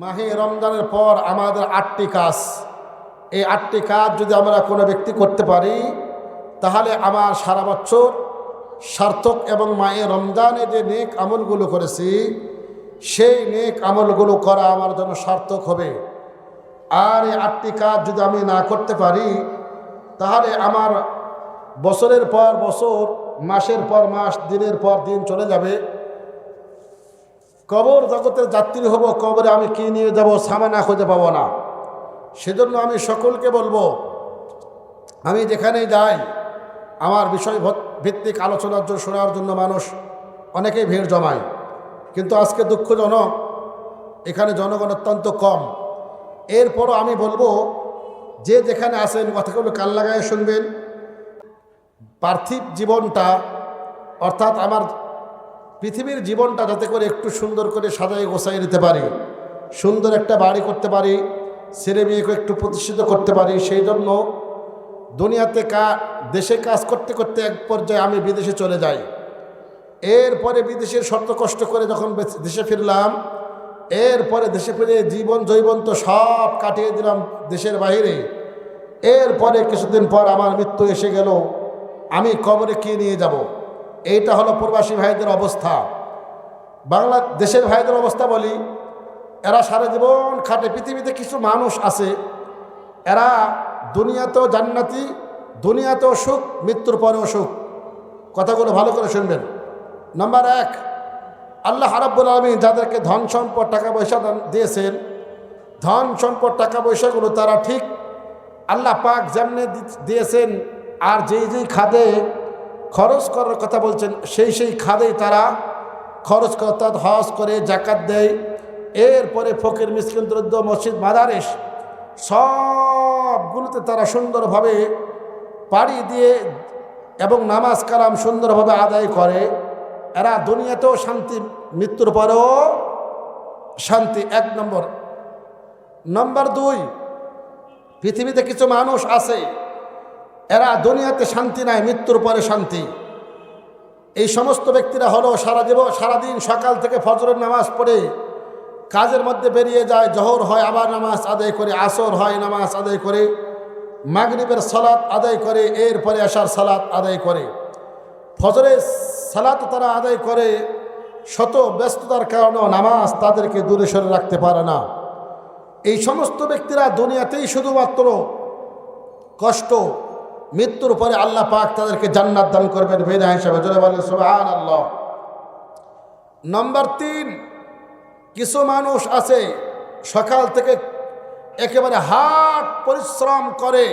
মাহে রমজানের পর আমাদের 8টি কাজ, এই 8টি কাজ যদি আমরা কোনো ব্যক্তি করতে পারি তাহলে আমার সারা বছর সার্থক এবং মাহে রমজানে যে নেক আমলগুলো করেছি সেই নেক আমলগুলো করা আমার জন্য সার্থক হবে। আর এই 8টি কাজ যদি আমি না করতে পারি তাহলে আমার বছরের পর বছর, মাসের পর মাস, দিনের পর দিন চলে যাবে। কবর জগতের যাত্রী হব, কবরে আমি কি নিয়ে যাব সামানা খুঁজে পাবো না। সেজন্য আমি সকলকে বলবো, আমি যেখানেই যাই আমার বিষয় ভিত্তিক আলোচনার জন্য শোনার জন্য মানুষ অনেকেই ভিড় জমায়, কিন্তু আজকে দুঃখজনক এখানে জনগণ অত্যন্ত কম। এরপরও আমি বলবো, যে যেখানে আছেন কথাগুলো কান লাগায় শুনবেন। পার্থিব জীবনটা অর্থাৎ আমার পৃথিবীর জীবনটা যাতে করে একটু সুন্দর করে সাজাই গোছাই নিতে পারি, সুন্দর একটা বাড়ি করতে পারি, ছেলে মেয়েকে একটু প্রতিষ্ঠিত করতে পারি, সেই জন্য দুনিয়াতে দেশে কাজ করতে করতে এক পর্যায়ে আমি বিদেশে চলে যাই। এরপরে বিদেশের শর্ত কষ্ট করে যখন দেশে ফিরলাম, এরপরে দেশে ফিরে জীবন জৈবন তো সব কাটিয়ে দিলাম দেশের বাইরে। এরপরে কিছুদিন পর আমার মৃত্যু এসে গেল, আমি কবরে কি নিয়ে যাব? এইটা হলো প্রবাসী ভাইদের অবস্থা। বাংলাদেশের ভাইদের অবস্থা বলি, এরা সারা জীবন খাটে। পৃথিবীতে কিছু মানুষ আছে, এরা দুনিয়াতেও জান্নাতি, দুনিয়াতেও সুখ, মৃত্যুর পরেও সুখ। কথাগুলো ভালো করে শুনবেন। নাম্বার 1, আল্লাহ রাব্বুল আলামিন যাদেরকে ধন সম্পদ টাকা পয়সা দিয়েছেন, ধন সম্পদ টাকা পয়সাগুলো তারা ঠিক আল্লাহ পাক যেমনি দিয়েছেন আর যেই খাদে খরচ করার কথা বলছেন সেই খাদেই তারা খরচ করে, অর্থাৎ হজ করে, জাকাত দেয়। এরপরে ফকির মিসকিন দরিদ্র মসজিদ মাদারিস সবগুলোতে তারা সুন্দরভাবে পাড়ি দিয়ে এবং নামাজ কালাম সুন্দরভাবে আদায় করে। এরা দুনিয়াতেও শান্তি, মৃত্যুর পরেও শান্তি। 1 নম্বর। নম্বর 2, পৃথিবীতে কিছু মানুষ আছে এরা দুনিয়াতে শান্তি নাই, মৃত্যুর পরে শান্তি। এই সমস্ত ব্যক্তিরা হলো সারাদিন সকাল থেকে ফজরের নামাজ পড়ে কাজের মধ্যে বেরিয়ে যায়, জোহর হয় আবার নামাজ আদায় করে, আসর হয় নামাজ আদায় করে, মাগরিবের সালাত আদায় করে, এরপরে আশার সালাত আদায় করে, ফজরের সালাত তারা আদায় করে। শত ব্যস্ততার কারণেও নামাজ তাদেরকে দূরে সরে রাখতে পারে না। এই সমস্ত ব্যক্তিরা দুনিয়াতেই শুধুমাত্র কষ্ট, মৃত্যুর পরে আল্লাহ পাক তাদেরকে জান্নাত দান করবেন বিনা হিসাবে। জোরে বলেন সুবহানাল্লাহ। নম্বর 3, কিছু মানুষ আছে সকাল থেকে একেবারে হার্ড পরিশ্রম করে,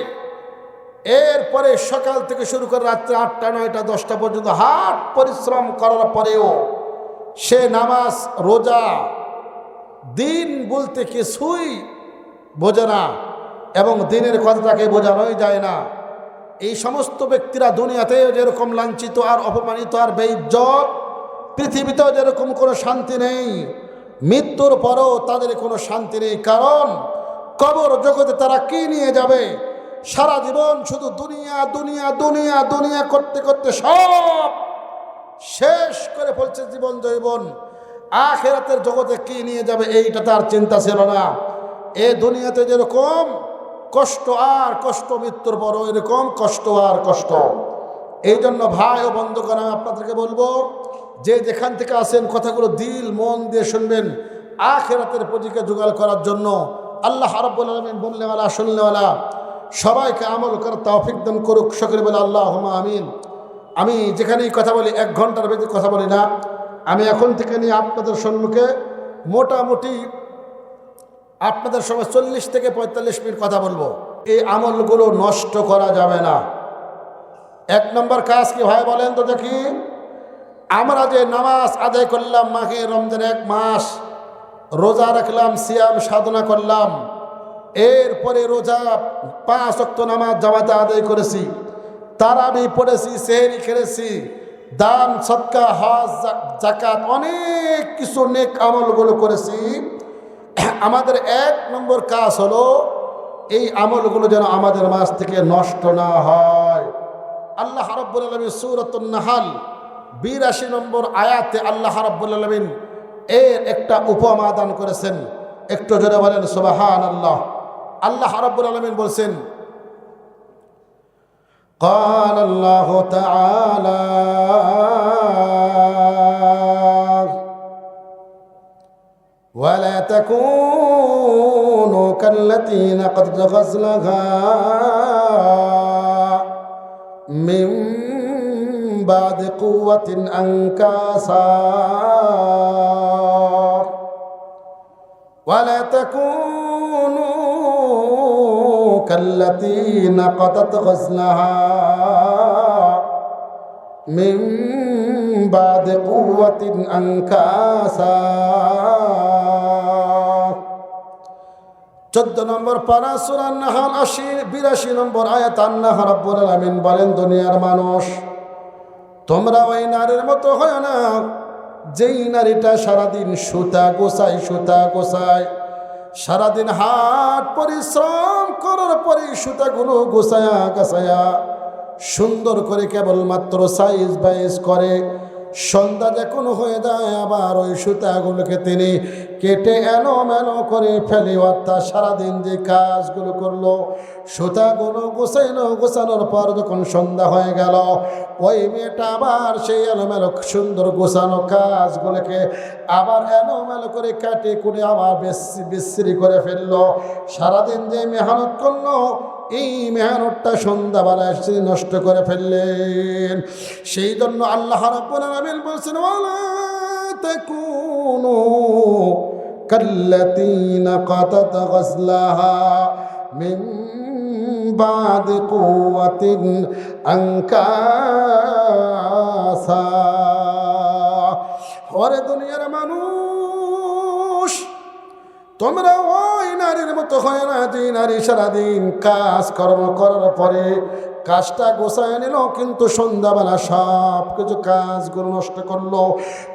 এরপরে সকাল থেকে শুরু করে রাত্রে 8টা 9টা 10টা পর্যন্ত হার্ড পরিশ্রম করার পরেও সে নামাজ রোজা দিন বলতে কিছুই বোঝে না এবং দিনের কথাটাকে বোঝানোই যায় না। এই সমস্ত ব্যক্তিরা দুনিয়াতেও যেরকম লাঞ্ছিত আর অপমানিত আর বেইজ্জত, পৃথিবীতেও যেরকম কোনো শান্তি নেই, মৃত্যুর পরও তাদের কোনো শান্তি নেই। কারণ কবর জগতে তারা কি নিয়ে যাবে? সারা জীবন শুধু দুনিয়া দুনিয়া দুনিয়া দুনিয়া করতে করতে সব শেষ করে ফেলছে জীবন জৈবন। আখিরাতের জগতে কি নিয়ে যাবে এইটা তার চিন্তা ছিল না। এ দুনিয়াতে যেরকম কষ্ট আর কষ্ট, মৃত্যুর পরও এরকম কষ্ট আর কষ্ট। এই জন্য ভাই ও বন্ধুগণ, আমি আপনাদেরকে বলবো, যে যেখান থেকে আসেন কথাগুলো দিল মন দিয়ে শুনবেন। আখিরাতের পুঁজিকে জোগাড় করার জন্য আল্লাহ রাব্বুল আলামিন বলনেওয়ালা শুননেওয়ালা সবাইকে আমল করার তৌফিক দান করুক। সকলে বলে আল্লাহুম্মা আমিন। আমি যেখানেই কথা বলি 1 ঘন্টার বেশি কথা বলি না। আমি এখন থেকে নিয়ে আপনাদের সম্মুখে মোটামুটি আপনাদের সময় 40 থেকে 45 মিনিট কথা বলবো। এই আমলগুলো নষ্ট করা যাবে না। 1 নম্বর কাজ কি ভাই বলেন তো দেখি? আমরা যে নামাজ আদায় করলাম, মাহে রমজান 1 মাস রোজা রাখলাম, সিয়াম সাধনা করলাম, এরপরে রোজা 5 ওয়াক্ত নামাজ জামাতে আদায় করেছি, তারাবি পড়েছি, সেহরি খেয়েছি, দান সদকা হজ জাকাত অনেক কিছু নেক আমলগুলো করেছি। আমাদের 1 নম্বর কাজ হলো এই আমলগুলো যেন আমাদের মাঝ থেকে নষ্ট না হয়। আল্লাহ রাব্বুল আলামিন সূরাতুন নাহল 82 নম্বর আয়াতে আল্লাহ রাব্বুল আলামিন এর একটা উপমা দান করেছেন। একটু জোরে বলেন সুবহানাল্লাহ। আল্লাহ রাব্বুল আলামিন বলছেন, قال الله تعالى ولا تكونوا كالتي نقضت غزلها من بعد قوة أنكاسا ولا تكونوا كالتي نقضت غزلها من بعد قوة أنكاسا 14 নম্বর পারা সূরা নাহল 82 নম্বর আয়াত আল্লাহ রাব্বুল আলামিন বলেন, দুনিয়ার মানুষ তোমরা ওই নারীর মতো হয় না যেই নারীটা সারাদিন সুতা গোছায় সারাদিন হাট পরিশ্রম করার পরে সুতাগুলো গোছায়া সুন্দর করে কেবলমাত্র সাইজ বাইজ করে, সন্ধ্যা যখন হয়ে যায় আবার ওই সুতাগুলোকে তিনি কেটে এলোমেলো করে ফেলে। অর্থাৎ সারাদিন যে কাজগুলো করলো, সুতাগুলো গোছানোর পর যখন সন্ধ্যা হয়ে গেল, ওই মেয়েটা আবার সেই এলোমেলো সুন্দর গোছানো কাজগুলোকে আবার এলোমেলো করে কাটে করে আবার বিশ্রী করে ফেললো। সারাদিন যে মেহনত করলো, এই মেহনতটা সন্ধ্যাবেলা এসে নষ্ট করে ফেললেন। সেই জন্য আল্লাহ রাব্বুল আলামিন বলছেন, ওয়ালা তাকুনু কাল্লাতী নাকাতাত গাজলাহা মিন বাদি কুওয়াতিন আনকাসা। ওরে দুনিয়ার মানুষ, তোমরা ওই নারীর মতো হয় না যে নারী সারাদিন কাজকর্ম করার পরে কাজটা গোছায় নিল, কিন্তু সন্ধ্যাবেলা সব কিছু কাজগুলো নষ্ট করলো।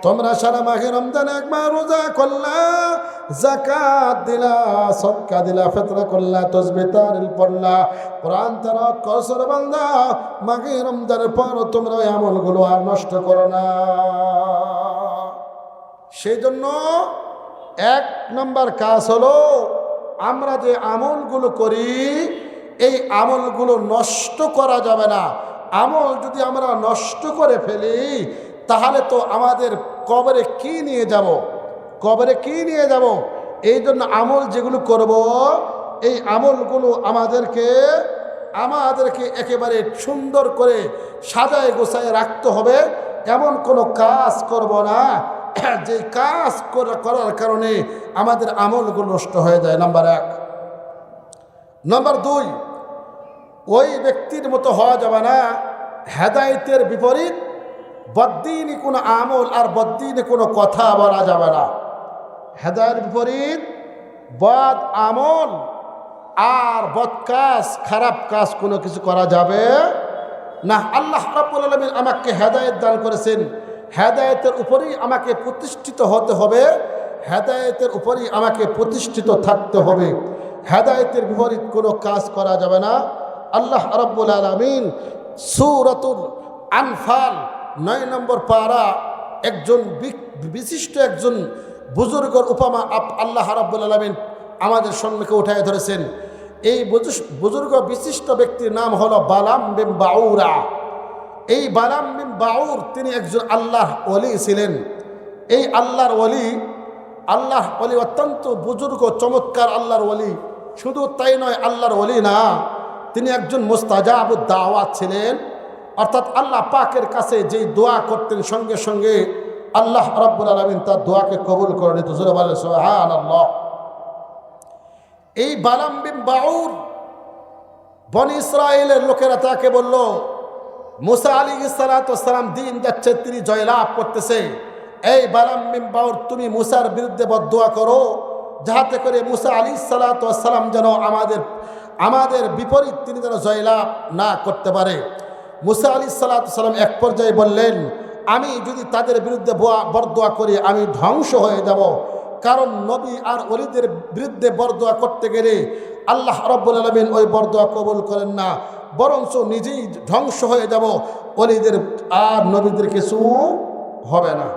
তোমরা সারা মাহে রমজান একবার রোজা করলা, যাকাত দিলা, সদকা দিলা, ফিতরা করলা, তাসবিহ তাহলিল পড়লা, কোরআন তেলাওয়াত করছো বান্দা, মাহে রমজানের পর তোমরা ওই আমলগুলো আর নষ্ট করো না। সেই জন্য 1 নম্বর কাজ হলো, আমরা যে আমলগুলো করি এই আমলগুলো নষ্ট করা যাবে না। আমল যদি আমরা নষ্ট করে ফেলি তাহলে তো আমাদের কবরে কি নিয়ে যাব? এই জন্য আমল যেগুলো করব, এই আমলগুলো আমাদেরকে একেবারে সুন্দর করে সাজায় গোছায় রাখতে হবে। এমন কোনো কাজ করব না যে কাজ করার কারণে আমাদের আমলগুলো নষ্ট হয়ে যায়। নাম্বার 1। নাম্বার 2, ওই ব্যক্তির মতো হওয়া যাবে না হেদায়েতের বিপরীত বদ্দিনী কোনো আমল আর বদ্দিনী কোনো কথা বলা যাবে না। হেদায়েতের বিপরীত বদ আমল আর বদ কাজ, খারাপ কাজ কোনো কিছু করা যাবে না। আল্লাহ রাব্বুল আলামিন আমাকে হেদায়েত দান করেছেন, হেদায়েতের উপরেই আমাকে প্রতিষ্ঠিত হতে হবে, হেদায়েতের উপরেই আমাকে প্রতিষ্ঠিত থাকতে হবে। হেদায়েতের বিপরীত কোনো কাজ করা যাবে না। আল্লাহ রাব্বুল আলামিন সূরাতুল আনফাল 9 নম্বর পারা বিশিষ্ট একজন বুজুর্গর উপমা আল্লাহ রাব্বুল আলামিন আমাদের সম্মুখে উঠায় ধরেছেন। এই বুজুর্গ বিশিষ্ট ব্যক্তির নাম হলো বালাম বিন বাউরা। এই বালাম বিন বাউর তিনি একজন আল্লাহর ওলি ছিলেন। এই আল্লাহর ওলি অত্যন্ত বুজুর্গ চমৎকার আল্লাহর ওলি। শুধু তাই নয়, আল্লাহর ওলি না, তিনি একজন মুস্তাজাবুদ দাওয়াত ছিলেন। অর্থাৎ আল্লাহ পাকের কাছে যেই দোয়া করতেন সঙ্গে সঙ্গে আল্লাহ রাব্বুল আলামিন তার দোয়াকে কবুল করে নিত। জোরে বলেন সুবহানাল্লাহ। এই বালাম বিন বাউর, বনি ইসরায়েলের লোকেরা তাকে বলল, মুসা আলাইহিস সালাতু ওয়াস সালাম দিন যাচ্ছে, তিনি জয়লাভ করতেছে, এই বালাম বিন বাউর তুমি মুসার বিরুদ্ধে বদদোয়া করো যাহাতে করে মুসা আলাইহিস সালাতু ওয়াস সালাম যেন আমাদের বিপরীত তিনি যেন জয়লাভ না করতে পারে। মুসা আলাইহিস সালাতু ওয়াস সালাম এক পর্যায়ে বললেন, আমি যদি তাদের বিরুদ্ধে বরদোয়া করি আমি ধ্বংস হয়ে যাব, কারণ নবী আর ওলিদের বিরুদ্ধে বরদোয়া করতে গেলে আল্লাহ রাব্বুল আলামিন ওই বরদোয়া কবুল করেন না, বরঞ্চ নিজেই ধ্বংস হয়ে যাব, ওলিদের আর নবীদের কিছু হবে না।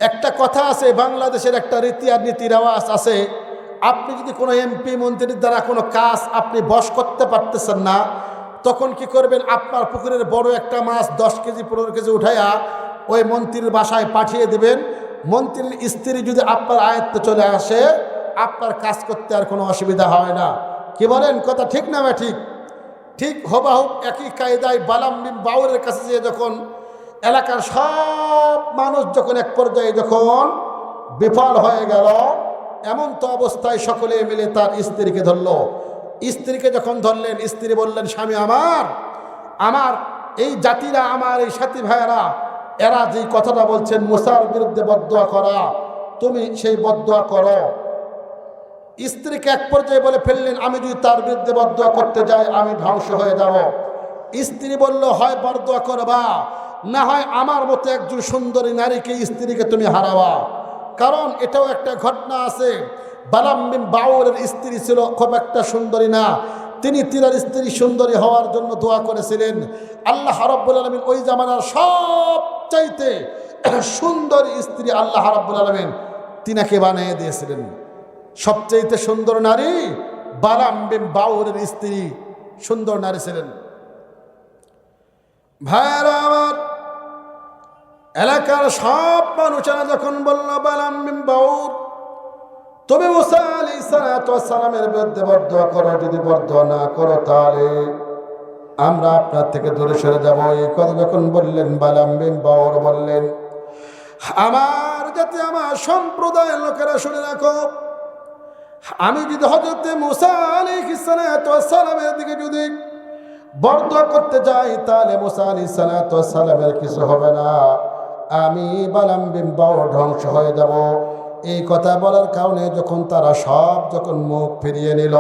একটা একটা কথা আছে, বাংলাদেশের একটা রীতি আর নীতি রেওয়াজ আছে, আপনি যদি কোনো এমপি মন্ত্রীর দ্বারা কোনো কাজ আপনি বশ করতে পারতেছেন না, তখন কি করবেন? আপনার পুকুরের বড় একটা মাছ 10 কেজি 15 কেজি উঠাইয়া ওই মন্ত্রীর বাসায় পাঠিয়ে দেবেন। মন্ত্রীর স্ত্রী যদি আপনার আয়ত্তে চলে আসে, আপনার কাজ করতে আর কোনো অসুবিধা হয় না। কি বলেন? কথা ঠিক না? ঠিক ঠিক হুবহু একই কায়দায় বালাম বিন বাউরের কাছে যেয়ে যখন এলাকার সব মানুষ যখন এক পর্যায়ে যখন বিফল হয়ে গেল, এমন তো অবস্থায় সকলে মিলে তার স্ত্রীকে ধরল। স্ত্রীকে যখন ধরলেন, স্ত্রী বললেন, স্বামী আমার এই জাতিরা, আমার এই সাথী ভাইয়েরা, এরা যে কথাটা বলছেন মুসার বিরুদ্ধে বদদোয়া করা, তুমি সেই বদদোয়া করো। স্ত্রীকে এক পর্যায়ে বলে ফেললেন, আমি যদি তার বিরুদ্ধে বদদোয়া করতে যাই আমি ধ্বংস হয়ে যাব। স্ত্রী বলল, হয় বদদোয়া করবা, না হয় আমার মতো একজন সুন্দরী নারীকে, স্ত্রীকে তুমি হারাবা। কারণ এটাও একটা ঘটনা আছে, বালাম বিন বাউরের স্ত্রী ছিল খুব একটা সুন্দরী না, তিনি তিনার স্ত্রী সুন্দরী হওয়ার জন্য দোয়া করেছিলেন। আল্লাহ রাব্বুল আলামিন ওই জামানার সবচাইতে সুন্দর স্ত্রী আল্লাহ রাব্বুল আলামিন তিনাকে বানিয়ে দিয়েছিলেন। সবচাইতে সুন্দর নারী বালাম বিন বাউরের স্ত্রী সুন্দর নারী ছিলেন। ভাইরা আমার, এলাকার সব মানুষেরা যখন বলল, বালাম বিন বাউর, তুমি মুসা আলাইহিস সালামের বিরুদ্ধে বদদোয়া করো, যদি বদদোয়া না করো তাহলে আমরা আপনার থেকে দূরে সরে যাব। এই কথা যখন বললেন, বালাম বিন বাউর বললেন, আমার যাতে আমার সম্প্রদায়ের লোকেরা শুনে রাখো, আমি যদি হযরত মুসা আলাইহিস সালামের দিকে যদি বদদোয়া করতে যাই, তাহলে মুসা আলাইহিস সালামের কিছু হবে না, আমি বালাম বিন বাউর ধ্বংস হয়ে যাব। এই কথা বলার কারণে যখন তারা সব যখন মুখ ফিরিয়ে নিল,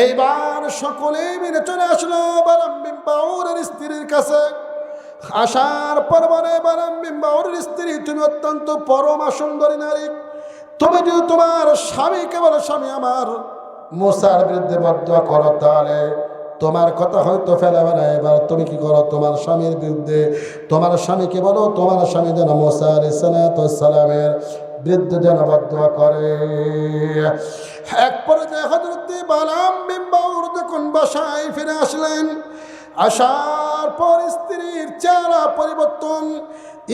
এইবার সকলেই মিলে চলে আসলো বালাম বিন বাউরের স্ত্রীর কাছে। আসার পর বলে, বালাম বিন বাউরের স্ত্রী, তুমি অত্যন্ত পরমা সুন্দরী নারী, তুমি যদি তোমার স্বামীকে বলো, স্বামী আমার মুসার বিরুদ্ধে বদদোয়া করো, তাহলে তোমার কথা হয়তো ফেলাবে না। এবার তুমি কি করো, তোমার স্বামীর বিরুদ্ধে তোমার স্বামীকে বলো, তোমার স্বামী যেন মুসা আলাইহিস সালামের বিরুদ্ধে যেন বদদোয়া করে। এক পর্যায়ে হযরত বালাম বিন বাউর যখন বাসায় ফিরে আসলেন, আসার পর স্ত্রীর চেহারা পরিবর্তন।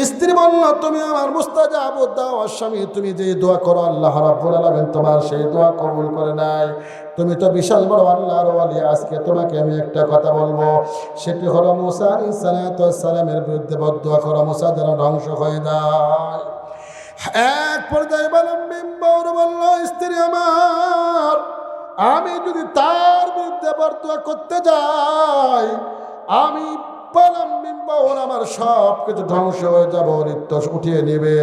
স্ত্রী বলল, তুমি আমার মুস্তাজাব দাওয়াত স্বামী, তুমি যে দোয়া করো আল্লাহ রাব্বুল আলামিন তোমার সেই দোয়া কবুল করে নাই। তুমি তো বিশাল বড় আল্লাহর ওয়ালি। আজকে তোমাকে আমি একটা কথা বলবো, সেটি হলো মুসা আলাইহিস সালামের বিরুদ্ধে বদদোয়া করো, মুসা যেন ধ্বংস হয়ে যায়। এক পর্যায়ে বালাম বিন বাউর বলল, স্ত্রী আমার, আমি যদি তার বিরুদ্ধে বদদোয়া করতে যাই, আমি বালাম বিন বাউর আমার সব কিছু ধ্বংস হয়ে যাব, নিত্য উঠিয়ে নেবে,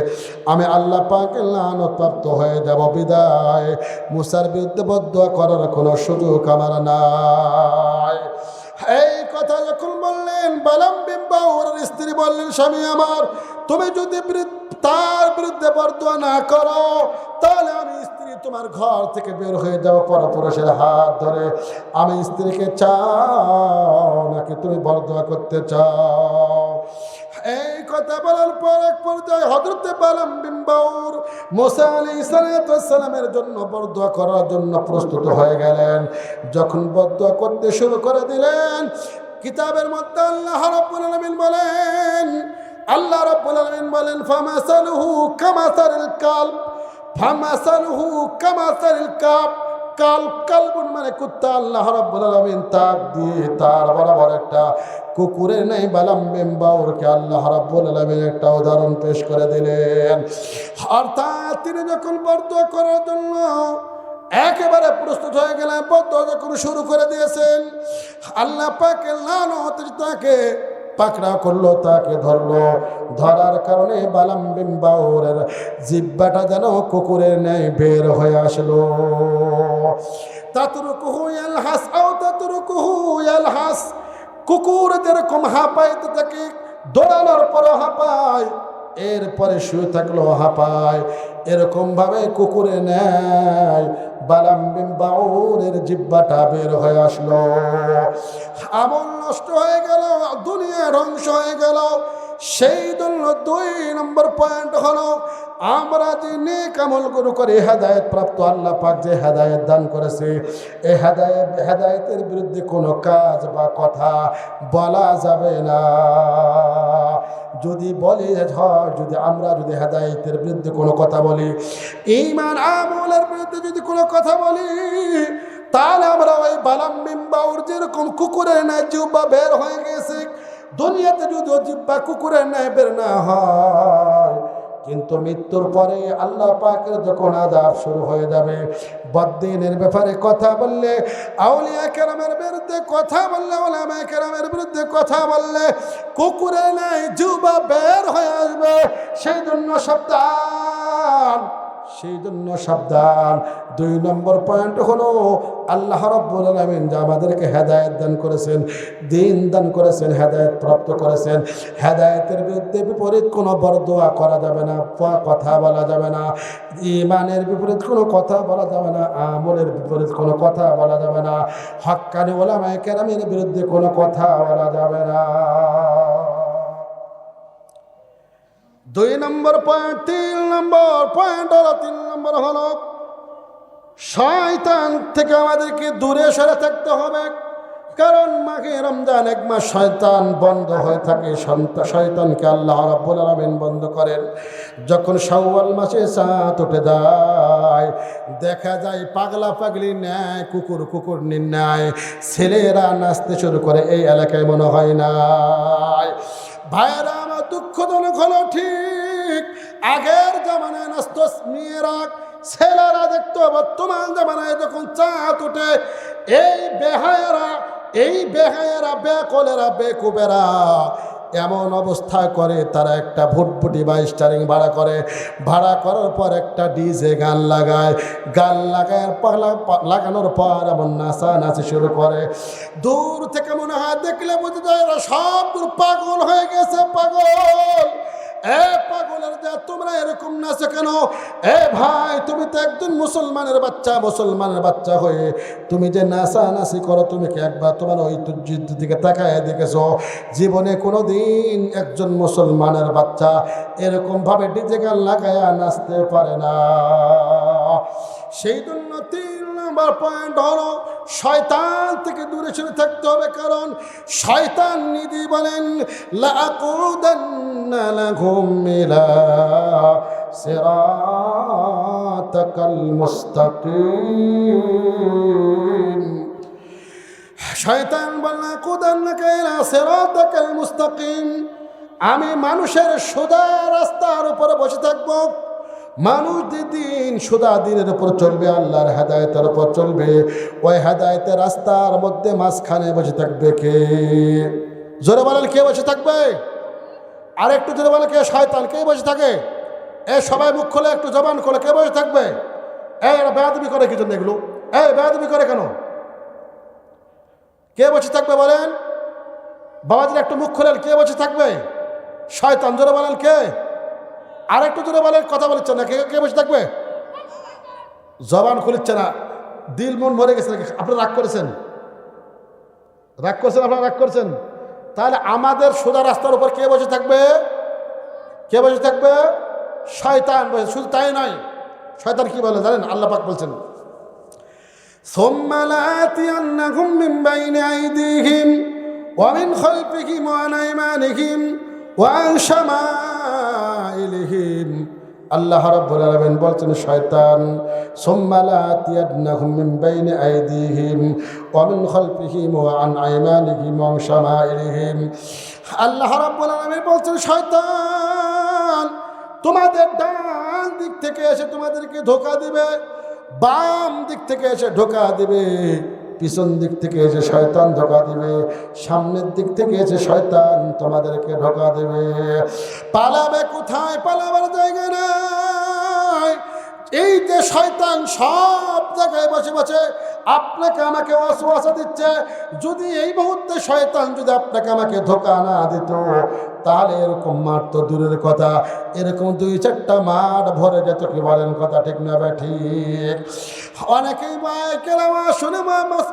আমি আল্লাহ পাকের লানত প্রাপ্ত হয়ে যাব। বিদায়, মুসার বিরুদ্ধে বদদোয়া করার কোনো সুযোগ আমার নাই। এই কথা যখন বললেন, বালাম বিন বাউরের স্ত্রী বললেন, স্বামী আমার, তুমি যদি তার বিরুদ্ধে বদদোয়া না করো, তাহলে আমি স্ত্রী তোমার ঘর থেকে বের হয়ে যাব পরপুরুষের হাত ধরে। আমি স্ত্রীকে চাও নাকি তুমি বদদোয়া করতে চাও? এই কথা বলার পর এক পর্যায়ে হযরত বালাম বিন বাউর মুসা আলাইহিস সালামের জন্য বদদোয়া করার জন্য প্রস্তুত হয়ে গেলেন। যখন বদদোয়া করতে শুরু করে দিলেন, কিতাবের মধ্যে আল্লাহ রাব্বুল আলামিন বলেন, ফামাসালুহু কামাসালিল কালব, ফামাসালুহু কামাসালিল কাব। কালবুন মানে কুত্তা। আল্লাহ রাব্বুল আলামিন তাক দিয়ে তার বরাবর একটা কুকুরের নেই বালাম বিন বাউরকে আল্লাহ রাব্বুল আলামিন একটা উদাহরণ পেশ করে দিলেন। অর্থাৎ তিনি যখন বদদোয়া করার জন্য একেবারে প্রস্তুত হয়ে গেলেন, বদদোয়া যখন শুরু করে দিয়েছেন, আল্লাহ পাকের লানত তাকে পাকড়া করলো, তাকে ধরলো। ধরার কারণে বালাম বিন বাউরের জিহ্বাটা যেন কুকুরের ন্যায় বের হয়ে আসলো। তাতরুকুহু ইয়ালহাস আও তাতরুকুহু ইয়ালহাস, কুকুর যেরকম হাঁপাইতে থাকে, দৌড়ানোর পর হাঁপায়, এরপরে শুয়ে থাকলো হাঁপায়, এরকম ভাবে কুকুরে নেয় বালাম বিন বাউরের জিহ্বাটা বের হয়ে আসলো। আমল নষ্ট হয়ে গেল, দুনিয়া ধ্বংস হয়ে গেল। সেই জন্য 2 নম্বর পয়েন্ট হলো আমরা যে নেক আমলগুলো করে হেদায়েত প্রাপ্ত আল্লাহ পাক যে হেদায়েত দান করেছে, এই হেদায়েতের বিরুদ্ধে কোনো কাজ বা কথা বলা যাবে না। যদি বলি যদি আমরা হেদায়েতের বিরুদ্ধে কোনো কথা বলি, ঈমান আমলের বিরুদ্ধে যদি কোনো কথা বলি, তাহলে আমরা ওই বালাম মিম্বাউর যেরকম কুকুরের ন্যায় জিহ্বা বের হয়ে গেছে, দুনিয়াতে যদি জিহ্বা কুকুরের ন্যায় বের না হয়, কিন্তু মৃত্যুর পরে আল্লাহ পাকের যখন আযাব শুরু হয়ে যাবে, বদ্দিনের ব্যাপারে কথা বললে, আউলিয়া কেরামের বিরুদ্ধে কথা বললে, উলামা কেরামের বিরুদ্ধে কথা বললে কুকুরের ন্যায় জিহ্বা বের হয়ে আসবে। সেই জন্য সাবধান। 2 নম্বর পয়েন্ট হলো আল্লাহ রাব্বুল আলামিন যে আমাদেরকে হেদায়েত দান করেছেন, দ্বীন দান করেছেন, হেদায়েত প্রাপ্ত করেছেন, হেদায়েতের বিরুদ্ধে বিপরীত কোনো বরদোয়া করা যাবে না, কথা বলা যাবে না, ঈমানের বিপরীত কোনো কথা বলা যাবে না, আমলের বিপরীত কোনো কথা বলা যাবে না, হক্কানি উলামায়ে কেরামের বিরুদ্ধে কোনো কথা বলা যাবে না। 2 নম্বর পয়েন্ট। 3 নম্বর হলো শয়তান থেকে আমাদেরকে দূরে সরে থাকতে হবে। কারণ মাহে রমজান 1 মাস শয়তান বন্ধ হয়ে থাকে, শয়তানকে আল্লাহ রাব্বুল আলামিন বন্ধ করেন। যখন শাওয়াল মাসে চাঁদ উঠে যায়, দেখা যায় পাগলা পাগলি ন্যায়, কুকুর ন্যায় ছেলেরা নাচতে শুরু করে। এই এলাকায় মনে হয় না ভাইয়েরা আমার দুঃখজনক হলো, ঠিক আগের জামানায় নাচত মেয়েরা, ছেলেরা দেখতো। বর্তমান জামানায় যখন চাঁদ ওঠে, এই বেহায়েরা বেকলেরা বেকুবেরা এমন অবস্থা করে, তারা একটা ভুটভুটি বা স্টারিং ভাড়া করার পর একটা ডিজে গান লাগানোর পর এমন নাচানাচি শুরু করে। দূর থেকে মনে হয় দেখলে বুঝে যায় এরা সব পাগল হয়ে গেছে। পাগলের যা তোমরা এরকম নাচো কেন? ভাই, তুমি তো একজন মুসলমানের বাচ্চা হয়ে তুমি যে নাচানাচি করো, তুমি কি একবার তোমার ঐতিহ্যের দিকে তাকায় দেখেছো? জীবনে কোনোদিন একজন মুসলমানের বাচ্চা এরকম ভাবে ডিজে গান লাগায়া নাচতে পারে না। সেই জন্য 3 নম্বর পয়েন্ট হলো শয়তান থেকে দূরে সরে থাকতে হবে। কারণ শয়তান নিজে বলেন, লাআকুদান্না লাহুম ইলা সিরাতাকাল মুস্তাকিম। শয়তান বলেন, লাআকুদান্নাকা ইলা সিরাতাকাল মুস্তাকিম, আমি মানুষের সোজা রাস্তার উপরে বসে থাকবো। মানুষ দিন সোজা দিনের উপর চলবে, আল্লাহর হেদায়েতের উপর চলবে। ওই হেদায়েতের রাস্তার মধ্যে মাঝখানে বসে থাকবে কে? জোরে বলেন, কে বসে থাকবে? আর একটু জোরে বলেন, কে? শয়তান। কে বসে থাকে? সবাই মুখ খোলে, একটু জবান খোলে, কে বসে থাকবে? এরা বেয়াদবি করে কি জন্য এগুলো? বেয়াদবি করে কেন? কে বসে থাকবে বলেন? বাবাজির একটু মুখ খোলেন, কে বসে থাকবে? শয়তান। জোরে বলেন, কে? আর একটু জোরে বলেন, কথা বলছেন না, কে বসে থাকবে? জবান খুলিচ্ছে না, দিল মন মরে গেছে নাকি? আপনারা রাগ করেছেন? আপনারা রাগ করছেন? তাহলে আমাদের সোজা রাস্তার উপর কে বসে থাকবে? শয়তান বসে। শুধু তাই নয়, শয়তান কি বলে জানেন? আল্লাহ পাক বলছেন, সুম্মা লাআতিয়ান্নাহুম মিন বাইনি আইদিহিম ওয়া মিন খালফিহিম ওয়া আন আইমানিহিম ওয়া আন শামাইলিহিম। আল্লাহ রাব্বুল আলামিন বলছেন, শয়তান সুম্মা লাআতিয়ান্নাহুম মিন বাইনি আইদিহিম ওয়া মিন খালফিহিম ওয়া আন আইমানিহিম ওয়া আন শামাইলিহিম। আল্লাহ রাব্বুল আলামিন বলছেন, শয়তান তোমাদের ডান দিক থেকে এসে তোমাদেরকে ধোঁকা দিবে, বাম দিক থেকে এসে ধোঁকা দিবে, পিছন দিক থেকে এসে শয়তান ধোঁকা দিবে, সামনের দিক থেকে এসে শয়তান তোমাদেরকে ধোঁকা দেবে। পালাবে কোথায়? পালাবার জায়গা নাই। এই যে শয়তান সব জায়গায় বসে আপনাকে আমাকে ওয়াসওয়াসা দিচ্ছে। যদি এই মুহূর্তে শয়তান যদি আপনাকে আমাকে ধোঁকা না দিত, তাহলে এরকম মাঠ তো দূরের কথা, এরকম 2-4টা মাঠ ভরে যেত। কি বলেন, কথা ঠিক না ঠিক? অনেকেই কেরামা শুনে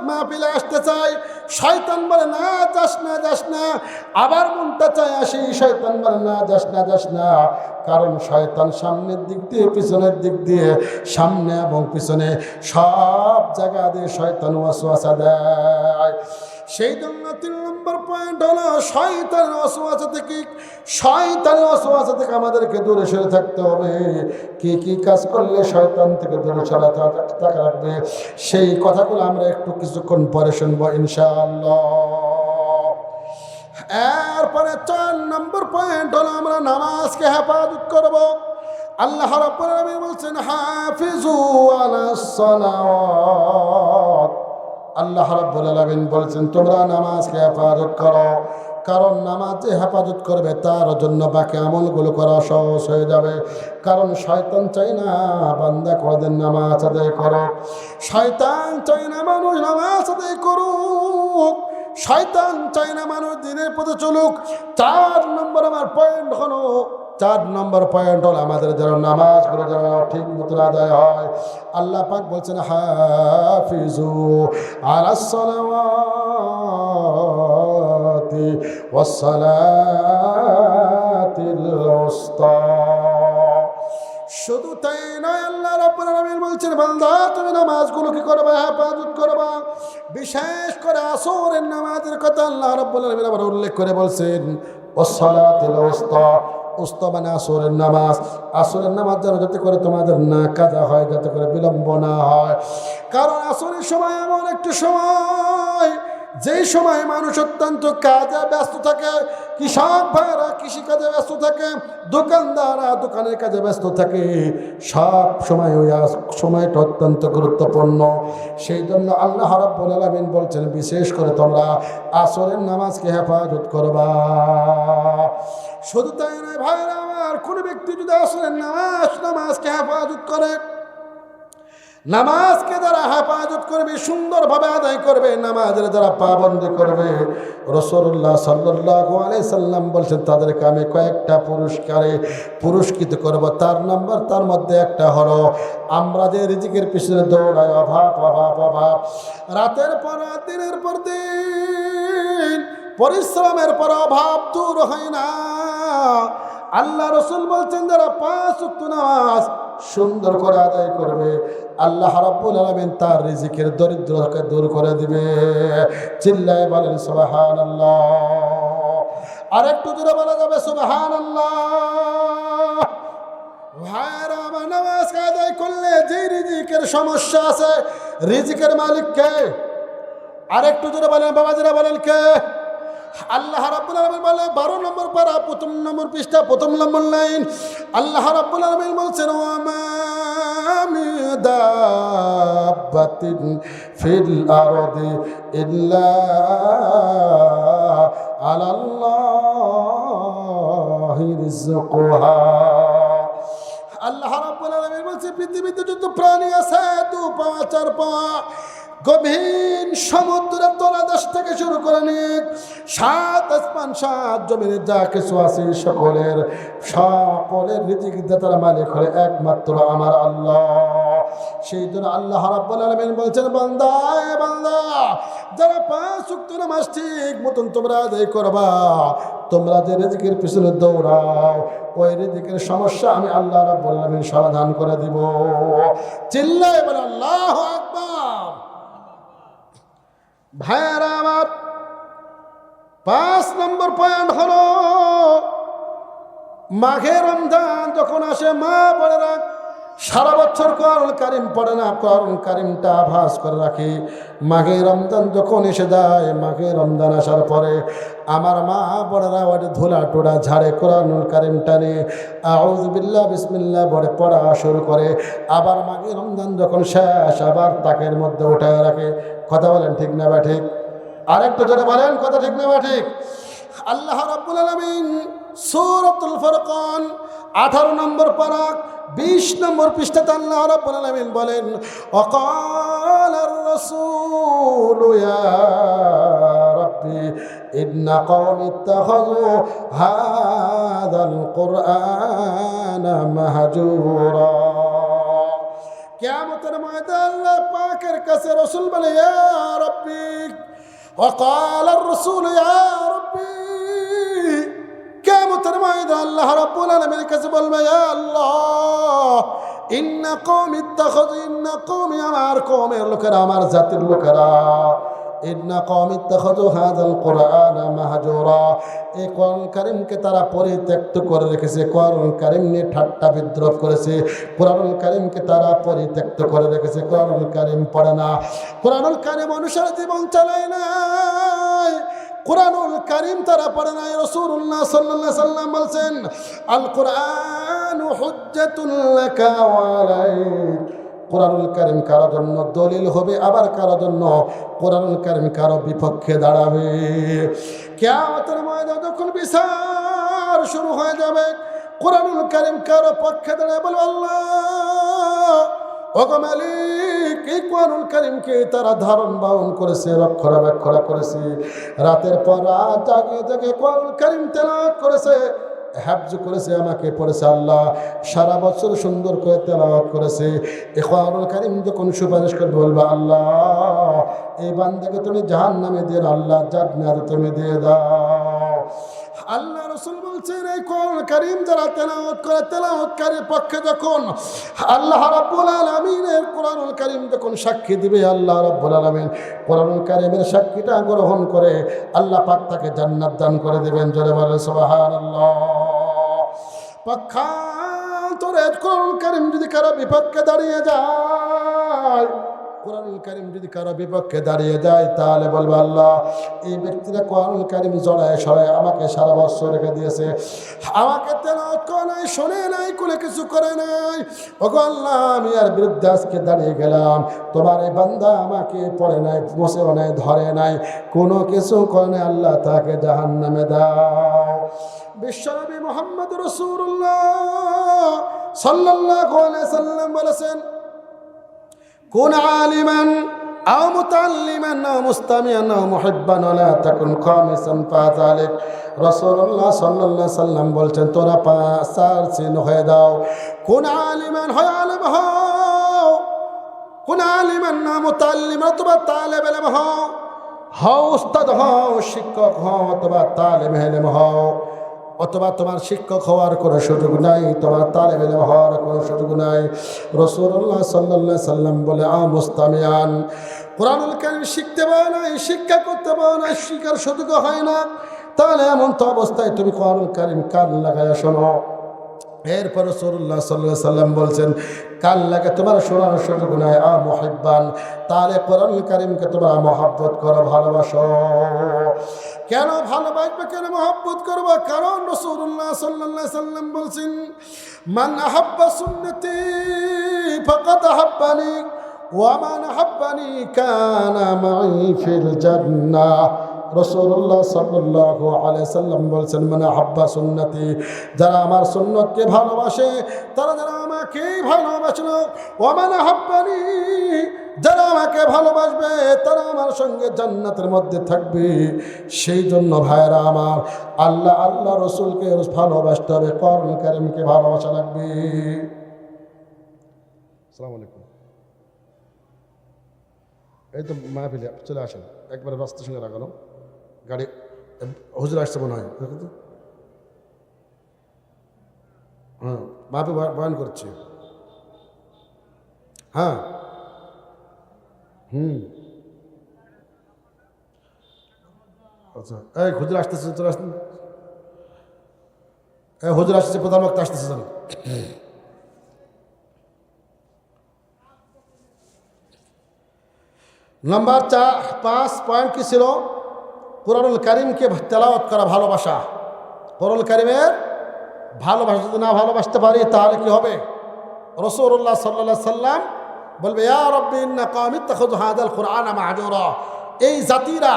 মাহফিলে আসতে চায়, শয়তান বলে না যাস না যাস না, আবার মনটা চায় আসি, শয়তান বলে না যাস না যাস না। কারণ শয়তান সামনের দিক দিয়ে পিছনের দিক দিয়ে, সামনে এবং পিছনে সব জায়গা দিয়ে শয়তান ওয়াসওয়াসা দেয়। সেই জন্য 3 নম্বর পয়েন্ট হলো শয়তানের ওয়াসওয়াসা থেকে আমাদেরকে দূরে সরে থাকতে হবে। কি কি কাজ করলে শয়তান থেকে দূরে সরে থাকা রাখবে, সেই কথাগুলো আমরা একটু কিছুক্ষণ পরে শুনবো ইনশাআল্লাহ। এরপরে 4 নম্বর পয়েন্ট হলো আমরা নামাজকে হেফাজত করব। আল্লাহ রাব্বুল আলামিন বলছেন হাফিজু আলাস সালাওয়াত। আল্লাহ রাব্বুল আলামিন বলছেন তোমরা নামাজকে হেফাজত করো, কারণ নামাজ যে হেফাজত করবে তার জন্য বাকি আমলগুলো করা সহজ হয়ে যাবে। কারণ শয়তান চাই না বান্দা কোনদিন নামাজ আদায় করো, শয়তান চাই না মানুষ নামাজ আদায় করুক, শয়তান চাই না মানুষ দিনের পথে চলুক। 4 নম্বর আমার পয়েন্ট হলো, 4 নম্বর পয়েন্ট হলো আমাদের যেন নামাজগুলো যেন ঠিক মতো আদায় হয়। আল্লাহ পাক বলছেন হাফিজু আলাস সালাওয়াতি ওয়াস সালাতিল উসতা। শুধু তাই নয়, আল্লাহ রাব্বুল আলামিন বলছেন বান্দা তুমি নামাজগুলো কি করবা, হেফাজত করবা। বিশেষ করে আসরের নামাজের কথা আল্লাহ রাব্বুল আলামিন আবার উল্লেখ করে বলছেন ওয়াস সালাতিল উসতা। উস্তা মানে আসরের নামাজ। আসরের নামাজ যেন যাতে করে তোমাদের না কাজা হয়, যাতে করে বিলম্ব না হয়। কারণ আসরের সময় এমন একটি সময়, যেই সময় মানুষ অত্যন্ত কাজে ব্যস্ত থাকে। কৃষক ভাইরা কৃষি কাজে ব্যস্ত থাকে, দোকানদাররা দোকানের কাজে ব্যস্ত থাকে। সব সময় ওই সময়টা অত্যন্ত গুরুত্বপূর্ণ। সেই জন্য আল্লাহ রাব্বুল আলামিন বলছেন বিশেষ করে তোমরা আসরের নামাজকে হেফাজত করবা। শুধু তাই নয় ভাইরা আমার, কোনো ব্যক্তি যদি আসরের নামাজকে হেফাজত করে, নামাজকে যারা হেফাজত করবে, সুন্দরভাবে আদায় করবে, নামাজের যারা পাবন্দি করবে, রাসূলুল্লাহ সাল্লাল্লাহু আলাইহি সাল্লাম বলছেন তাদেরকে আমি কয়েকটা পুরস্কারে পুরস্কৃত করব। তার মধ্যে একটা হলো আমরা যে রিজিকের পিছনে দৌড়াই, অভাব অভাব অভাব, রাতের পর রাত দিনের পর দিন পরিশ্রমের পর অভাব দূর হয় না। আল্লাহ রাসূল বলছেন যারা 5 ওয়াক্ত নামাজ সুন্দর করে আদায় করবে, আল্লাহ রাব্বুল আলামিন তার রিজিকের দরিদ্রতাকে দূর করে দিবে। চিল্লায় বলেন সুবহানাল্লাহ। আর একটু জোরে বলা যাবে সুবহানাল্লাহ। ভাইরা আমার, নামাজ আদায় করলে যে রিজিকের সমস্যা আছে, রিজিকের মালিক কে? আর একটু জোরে বলেন বাবাজিরা, বলেন কে? আল্লাহ রাব্বুল আলামিন বলে 12 নম্বর পারা 1ম নম্বর পৃষ্ঠা 1ম নম্বর লাইন, আল্লাহ রাব্বুল আলামিন বলছেন ওয়া মা মিন দাব্বাতিন ফিল আরদি ইল্লা আলাল্লাহি রিজকুহা। আল্লাহ রাব্বুল আলামিন বলছে পৃথিবীতে যত প্রাণী আছে, 2 পা 4 পা, গভীর সমুদ্রের তলদেশ থেকে শুরু করে নিয়ে 7 আসমান 7 জমিনের যা কিছু আছে সকলের রিজিক দাতার মালিক হলো একমাত্র আমার আল্লাহ। সেই জন্য আল্লাহ রাব্বুল আলামিন বলছেন বান্দা যারা 5 ওয়াক্ত নামাজ ঠিক মতন তোমরা আদায় করবা, তোমরা যে রিজিকের পিছনে দৌড়াও, ওই রিজিকের সমস্যা আমি আল্লাহ রাব্বুল আলামিন সমাধান করে দিব। চিল্লায় বলে আল্লাহু আকবার। ভাইরা আমার, 5 নম্বর পয়েন্ট হলো মাঘে রমজান যখন আসে, মা বোনেরা সারা বছর কোরআন কারিম পড়ে না, কোরআন কারিমটা আভাস করে রাখি। মাঘে রমজান যখন এসে যায়, মাঘে রমজান আসার পরে আমার মা বোনেরা ওটা ধুলা টোড়া ঝাড়ে, কোরআন কারিমটা নিয়ে আউযু বিল্লাহ বিসমিল্লাহ বলে পড়া শুরু করে। আবার মাঘে রমজান যখন শেষ, আবার তাকের মধ্যে উঠায় রাখে। কথা বলেন ঠিক না বা ঠিক? আরেকটু জোরে বলেন কথা ঠিক না বা ঠিক? আল্লাহ রাব্বুল আলামিন সূরাতুল ফুরকান 18 নম্বর পারা 20 নম্বর পৃষ্ঠাতে আল্লাহ রাব্বুল আলামিন বলেন, ওয়াকালার রাসূল ইয়া রাব্বি ইন্না কওমি ইত্তাখাযু হাযাল কুরআনা মাহজুরা। কিয়ামতের ময়দানে আল্লাহ পাকের কাছে রাসূল বলে, ইয়া রাব্বি, ওয়াকালার রাসূল ইয়া রাব্বি, কিয়ামতের ময়দানে আল্লাহ রাব্বুল আলামিনের কাছে বলবে, ইয়া আল্লাহ, ইন্না কওমি ইত্তাখাযু, ইন্না কওমি, আমার কওমের লোকেরা, আমার জাতির লোকেরা, ইন্না কওমি ইত্তাখাযু হাযাল কুরআনা মাহজুরা, এই কোরআন কারীমকে তারা পরিত্যক্ত করে রেখেছে, কোরআন কারীম নিয়ে ঠাট্টা বিদ্রুপ করেছে, কোরআন কারীমকে তারা পরিত্যক্ত করে রেখেছে, কোরআন কারীম পড়ে না, কোরআন কারীম অনুসারে জীবন চালায় না, কোরআনুল কারীম তারা পড়ে নাই। রাসূলুল্লাহ সাল্লাল্লাহু আলাইহি সাল্লাম বলছেন, আল কুরআনু হুজ্জাতুল লাকা ওয়া আলাইক, কোরআনুল কারীম কারো জন্য দলিল হবে, আবার কারো জন্য কোরআনুল কারীম কারো বিপক্ষে দাঁড়াবে। কিয়ামতের ময়দানে যখন বিচার শুরু হয়ে যাবে, কোরআনুল কারীম কারো পক্ষে দাঁড়াবে, বলবে, আল্লাহ, ওগো মালিক, এই কোরআনুল কারীমকে তারা ধারণ বাহন করেছে, রক্ষণাবেক্ষণ করেছে, রাতের পর রাত জাগে জাগে কোরআনুল কারীম তেলাওয়াত করেছে, হাফজ করেছে, আমাকে পড়েছে, আল্লাহ সারা বছর সুন্দর করে তেলাওয়াত করেছে। এই কোরআনুল কারীম যখন সুপারিশ করবে, বলবে, আল্লাহ, এই বান্দাকে তুমি জাহান্নামে দিয়ে দাও, আল্লাহ জান্নাতে তুমি দিয়ে দাও। আল্লাহ রাসূল বলছেন, এই কোরআন কারীম যারা তেলাওয়াত করে, তেলাওয়াতকারীর পক্ষে যখন আল্লাহ রাব্বুল আলামিনের কোরআনুল কারীম যখন সাক্ষী দিবে, আল্লাহ রাব্বুল আলামিন কোরআনুল কারীমের সাক্ষীটা গ্রহণ করে আল্লাহ পাক তাকে জান্নাত দান করে দেবেন। জোরে বলেন সুবহানাল্লাহ। পক্ষান্তরে কোরআনুল কারীম যদি কারো বিপক্ষে দাঁড়িয়ে যায়, কোরআনুল কারীম যদি কারো বিপক্ষে দাঁড়িয়ে যায়, তাহলে বলবে, আল্লাহ, এই ব্যক্তিরা কোরআনুল কারীম জড়ায় সরায় আমাকে সারা বছর রেখে দিয়েছে, আমাকে তেলাওয়াত করে নাই, শোনে নাই, কোনো কিছু করে নাই, ওগো আল্লাহ, আমি আর বিরুদ্ধে আজকে দাঁড়িয়ে গেলাম, তোমার এই বান্দা আমাকে পড়ে নাই, বসেও নাই, ধরে নাই, কোনো কিছু করে নাই, আল্লাহ তাকে জাহান্নামে দাও। বিশ্বনবী মুহাম্মদ রাসূলুল্লাহ সাল্লাল্লাহু আলাইহি সাল্লাম বলেছেন, কুন আলিমান আও মুতাআল্লিমান আও মুস্তামিআন আও মুহিব্বান ওয়া লা তাকুন খামিসান ফাযালিক। রাসূলুল্লাহ সাল্লাল্লাহু আলাইহি সাল্লাম বলছেন, তোরা পাঁচার চিহ্ন হয়ে দাও, কুন আলিমান, হয় আলেম হও, কুন আলিমান না মুতাআল্লিমান, অথবা তালেব ইলম হও, হও উস্তাদ হও, শিক্ষক হও, অথবা তালেব ইলম হও, অথবা তোমার শিক্ষক হওয়ার কোনো সুযোগ নাই, তোমার তালেব ইলম হওয়ার কোনো সুযোগ নাই। রাসূলুল্লাহ সাল্লাল্লাহু আলাইহি সাল্লাম বলে, আ মুস্তামিয়ান, কোরআনুল কারীম শিখতে পারো না, শিক্ষা করতে পারো না, শিক্ষার সুযোগ হয় না, তাহলে এমন তো অবস্থায় তুমি কোরআনুল কারীম কান লাগায়া শোনো। এরপর রাসূলুল্লাহ সাল্লাল্লাহু আলাইহি সাল্লাম বলছেন, কান লাগে তোমার শোনার সুযোগ নাই, আ মুহিব্বান, তাহলে কোরআনুল কারীমকে তোমরা মহব্বত করো, ভালোবাসো। কেন ভালোবাসবে, কেন মহব্বত করবো? কারণ রাসূলুল্লাহ সাল্লাল্লাহু আলাইহি সাল্লাম বলছেন, মান আহাব্বা সুন্নতি ফাকাদ আহাব্বানি ওয়া মান আহাব্বানি কানা মাই ফিল জান্নাহ। রাসূলুল্লাহ সাল্লাল্লাহু আলাইহি সাল্লাম বলছেন, মান আহাব্বা সুন্নতি, যারা আমার সুন্নতকে ভালোবাসে তারা যারা আমাকে ভালোবাসলো, ওয়া মান আহাব্বানি, যারা আমাকে ভালোবাসবে তারা আমার সঙ্গে জান্নাতের মধ্যে থাকবে। সেই জন্য ভাইরা আমার, আল্লাহ আল্লাহ রসুলকে ভালোবাসতে হবে, কোরআন কারীমকে ভালোবাসা লাগবে। আসসালামু আলাইকুম। এই তো মাহফিলে চলে আসেন, একবারে রাস্তার সঙ্গে লাগানো গাড়ি, হুজুর আসছে মনে হয়, হ্যাঁ মাহফিল বয়ান করছি, হ্যাঁ আচ্ছা, এই হুজুর আসতেছে, চলে আসতেন, এই হুজুর আসতেছে, প্রধান বক্তা আসতেছে, জানো। নাম্বার 5 পয়েন্ট কি ছিল? কোরআনুল কারীমকে তেলাওয়াত করা, ভালোবাসা। কোরআনুল কারীমের ভালোবাসা যদি না ভালোবাসতে পারি তাহলে কি হবে? রাসূলুল্লাহ সাল্লাল্লাহু আলাইহি সাল্লাম বলবে, ইয়া রাব্বি ইন্না কওমি ইত্তাখাযু হাযাল কুরআনা মাহজুরা, এই জাতিরা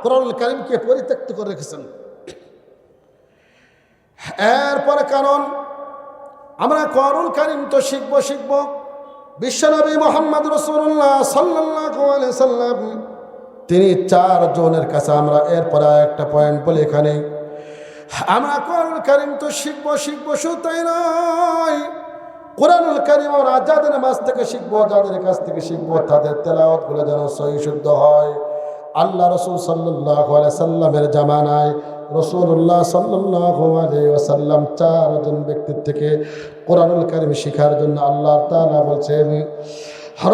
কোরআনুল কারীমকে পরিত্যক্ত করে রেখেছেন। এরপরে কারণ আমরা কোরআনুল কারীম তো শিখব। বিশ্বনবী মুহাম্মদ রাসূলুল্লাহ সাল্লাল্লাহু আলাইহি সাল্লাম তিনি 4 জনের কাছে, আমরা এরপরে একটা পয়েন্ট বলি এখানে, আমরা কোরআনুল কারীম তো শিখব। শুধু তাই নয়, কোরআনুল কারীম আমরা যাদের মাঝ থেকে শিখবো, যাদের কাছ থেকে শিখবো, তাদের তেলাওয়াতগুলো যেন সহি শুদ্ধ হয়। আল্লাহ রাসূল সাল্লাল্লাহু আলাইহি সাল্লামের জামানায় রাসূলুল্লাহ সাল্লাল্লাহু আলাইহি ওয়াসাল্লাম 4 জন ব্যক্তির থেকে কোরআনুল কারীম শেখার জন্য আল্লাহ তাআলা বলছেন,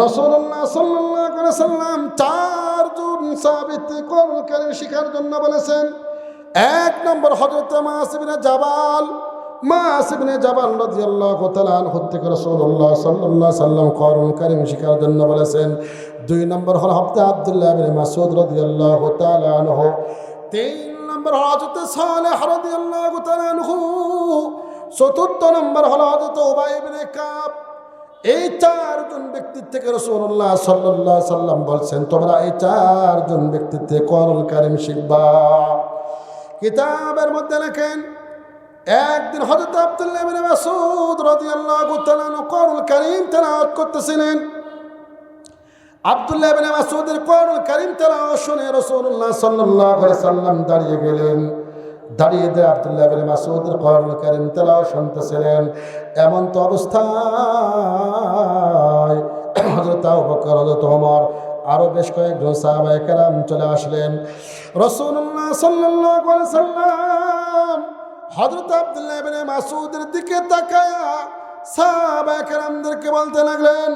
রাসূলুল্লাহ সাল্লাল্লাহু আলাইহি ওয়াসাল্লাম 4 জন সাহাবীকে কোরআনুল কারীম শেখার জন্য বলেছেন। 1 নম্বর হযরত মুআয ইবনে জাবাল রাদিয়াল্লাহু তাআলা আনহু থেকে রাসূলুল্লাহ সাল্লাল্লাহু আলাইহি ওয়াসাল্লাম কোরআনুল কারীম শেখার জন্য বলেছেন। 2 নম্বর হলো হযরত আব্দুল্লাহ ইবনে মাসউদ রাদিয়াল্লাহু তাআলা আনহু। 3 নম্বর হলো হযরত সালেহ রাদিয়াল্লাহু তাআলা আনহু। 4 নম্বর হলো হযরত উবাই ইবনে কাব। এই 4 জন ব্যক্তির থেকে রাসূলুল্লাহ সাল্লাল্লাহু আলাইহি ওয়াসাল্লাম বলছেন, তোমরা এই 4 জন ব্যক্তির থেকে কোরআনুল কারীম শিখবা। কিতাবের মধ্যে লেখেন, একদিন হযরত আব্দুল্লাহ ইবনে মাসউদ রাদিয়াল্লাহু তাআলা আনহু কোরআনুল কারীম তেলাওয়াত করতেছিলেন। আব্দুল্লাহ ইবনে মাসউদের কোরআনুল কারীম তেলাওয়াত শুনে রাসূলুল্লাহ সাল্লাল্লাহু আলাইহি ওয়াসাল্লাম দাঁড়িয়ে গেলেন। দাঁড়িয়ে আব্দুল্লাহ ইবনে মাসউদের কোরআনুল কারীম তেলাওয়াত শুনতেছিলেন। এমন তো অবস্থায় হযরত আবু বকর, হযরত ওমর, আরো বেশ কয়েকজন সাহাবায়ে কেরাম চলে আসলেন। রাসূলুল্লাহ সাল্লাল্লাহু আলাইহি ওয়াসাল্লাম হযরত আব্দুল্লাহ ইবনে মাসউদের দিকে তাকায়া সাহাবায়ে কেরামদেরকে বলতে লাগলেন,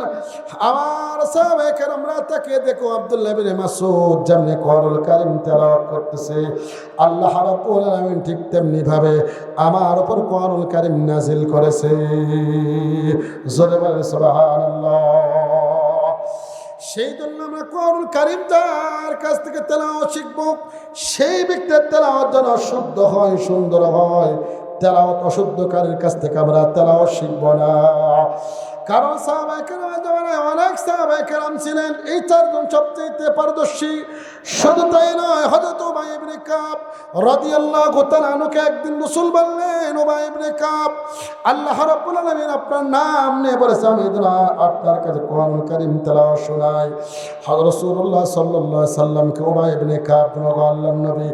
আমার সাহাবায়ে কেরামরা তাকিয়ে দেখো, আব্দুল্লাহ ইবনে মাসউদ যেমনি কোরআনুল কারীম তেলাওয়াত করতেছে, আল্লাহ রাব্বুল আলামিন ঠিক তেমনি ভাবে আমার উপর কোরআনুল কারীম নাজিল করেছে। জোরে বলেন সুবহানাল্লাহ। সেই জন্য আমরা কোরআনুল কারীম যার কাছ থেকে তেলাওয়াত শিখব, সেই ব্যক্তির তেলাওয়াত যেন শুদ্ধ হয়, সুন্দর হয়। তেলাওয়াত অশুদ্ধকারীর কাছ থেকে আমরা তেলাওয়াত শিখব না। কারণ সাহাবায়ে কেরামের জামানায় অনেক সাহাবায়ে কেরাম ছিলেন, এই 4 জন সবচেয়ে পারদর্শী। শুধু তাই নয়, হযরত উবাই ইবনে কাব রাদিয়াল্লাহু তাআলা আনহুকে একদিন রাসূল বললেন, উবাই ইবনে কাব, আল্লাহ রাব্বুল আলামিন আপনার নাম নিয়ে বলেছে, আমি আপনার কাছে কোরআনুল কারীম তেলাওয়াত শোনাই। হযরত রাসূলুল্লাহ সাল্লাল্লাহু আলাইহি সাল্লামকে উবাই ইবনে কাব বলল, আল্লাহর নবী,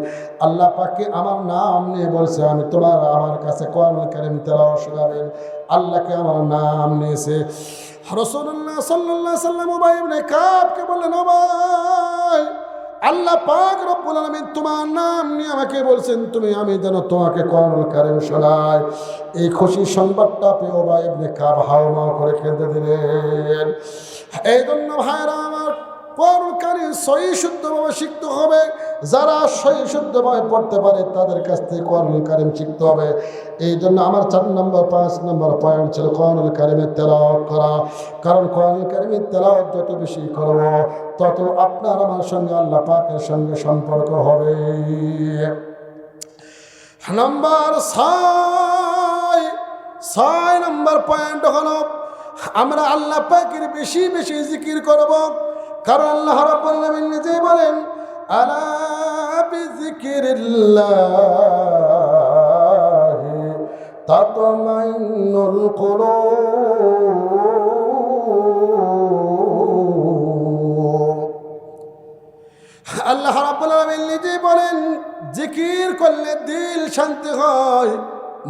আল্লাহ পাককে আমার নাম নিয়ে বলছে আমি আমার কাছে কোরআনুল কারীম তেলাওয়াত শোনাবেন। আল্লাহকে আমার নাম নিয়েছে। রাসূলুল্লাহ সাল্লাল্লাহু আলাইহি সাল্লাম উবাই ইবনে কাবকে বললেন, উবাই, আল্লাহ পাক রব্বুল আলামিন তোমার নাম নিয়ে আমাকে বলছেন আমি যেন তোমাকে কোরআনুল কারীম শোনাই। এই খুশি সংবাদটা পেয়ে উবাই ইবনে কাব হাওমাও করে কেঁদে দিলেন। এই জন্য ভাইরা আমার, কোরআনুল কারীম সহি শুদ্ধভাবে শিখতে হবে। যারা সহি শুদ্ধভাবে পড়তে পারে তাদের কাছ থেকে কোরআনুল কারীম শিখতে হবে। এই জন্য আমার 4 নম্বর 5 নম্বর পয়েন্ট ছিল কোরআনুল কারীমের তেলাওয়াত করা। কারণ কোরআনুল কারীমের তেলাওয়াত যত বেশি করব, তত আপনার আমার সঙ্গে আল্লাহ পাকের সঙ্গে সম্পর্ক হবে। নম্বর 6 নম্বর পয়েন্ট হলো, আমরা আল্লাহ পাকের বেশি বেশি জিকির করব। কারণ আল্লাহ রাব্বুল আলামিন নিজেই বলেন, আলা বিযিকরিল্লাহি তাতমাইন্নুল কুলুব। আল্লাহ রাব্বুল আলামিন নিজেই বলেন, জিকির করলে দিল শান্তি হয়,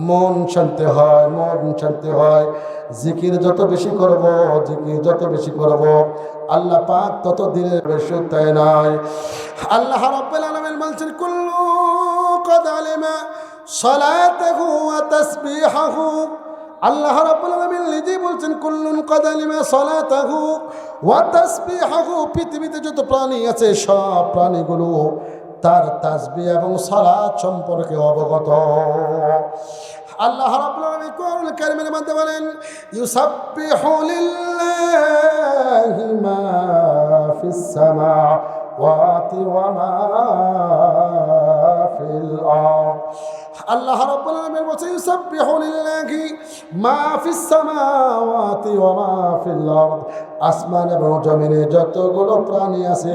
মন শান্তি হয়, মন শান্তি হয়। জিকির যত বেশি করব, জিকির যত বেশি করব, আল্লাহ পাক তত দিনের বেশি তাই নাই। আল্লাহ রাব্বুল আলামিন বলছেন, কুল্লু ক্বাদ আলিমা সালাতাহু ওয়া তাসবিহাহু। আল্লাহ রাব্বুল আলামিন নিজেই বলছেন, কুল্লুন ক্বাদ আলিমা সালাতাহু ওয়া তাসবিহাহু। পৃথিবীতে যত প্রাণী আছে সব প্রাণীগুলো তার তাসবিহ এবং সালাত সম্পর্কে অবগত। আল্লাহ রাব্বুল আলামিন কোরআনুল কারীমের মধ্যে বলেন, ইউসাব্বিহু লিল্লাহি মা ফিস সামাওয়াতি ওয়া মা ফিল আরদ। আল্লাহ রাব্বুল আলামিন বলেন, ইউসাব্বিহু লিল্লাহি মা ফিস সামাওয়াতি ওয়া মা ফিল আরদ। আসমান এবং জমিনে যতগুলো প্রাণী আছে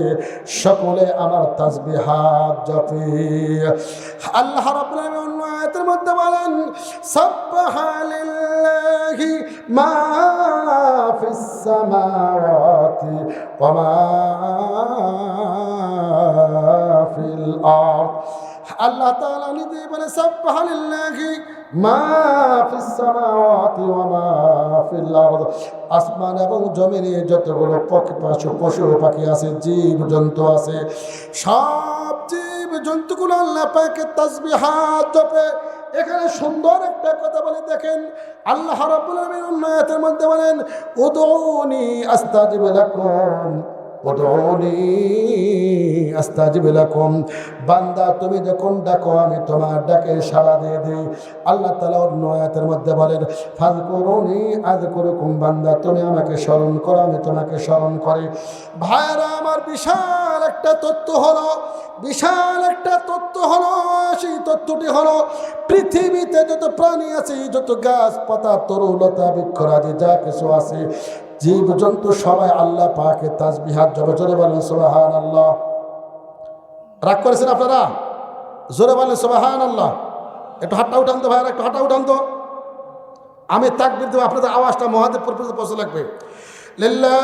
সকলে আমার তাসবিহাত জপে। আল্লাহ রাব্বুল আলামিন অন্য আয়াতের মধ্যে বলেন, সাব্বাহা লিল্লাহি লিল্লাহি মা ফিস সামাওয়াতি ওয়া মা ফিল আরদ। আল্লাহ তাআলা নিজে বলে সাব্বাহা লিল্লাহি মা ফিস সামাওয়াতি ওয়া মা ফিল আরদ। আসমান এবং জমিনে যতগুলো পশু পাখি আছে, জীব জন্তু আছে, সব জীব জন্তুগুলো আল্লাহ পাকের তাসবিহাত জপে। এখানে সুন্দর একটা কথা বলে দেখেন, আল্লাহ রাব্বুল আলামিন অন্য আয়াতের মধ্যে বলেন উদউনি আস্তাজিব লাকুম, উদউনি আস্তাজিব লাকুম। বান্দা তুমি যখন ডাকো আমি তোমার ডাকে সাড়া দিয়ে দিই। আল্লাহ তাআলা অন্য আয়াতের মধ্যে বলেন ফাযকুরুনি আযকুরুকুম, বান্দা তুমি আমাকে স্মরণ করো আমি তোমাকে স্মরণ করি। ভাইরা আমার, বিশাল একটা তথ্য হলো, বিশাল একটা তথ্য হলো। সেই তথ্যটি হলো পৃথিবীতে যত প্রাণী আছে, যত গাছ পাতা তরুলতা বৃক্ষরাজি যা কিছু আছে, জীব জন্তু সবাই আল্লাহ পাকের তাসবিহাত জপে। জোরে বলেন সুবহানাল্লাহ। রাগ করেছেন আপনারা? জোরে বলেন সুবহানাল্লাহ। একটু হাতটা উঠান তো ভাইরা, একটু হাতটা উঠান তো। আমি তাকবীর দেব, আপনাদের আওয়াজটা মহাদেবপুর পর্যন্ত পৌঁছে লাগবে। লিল্লাহি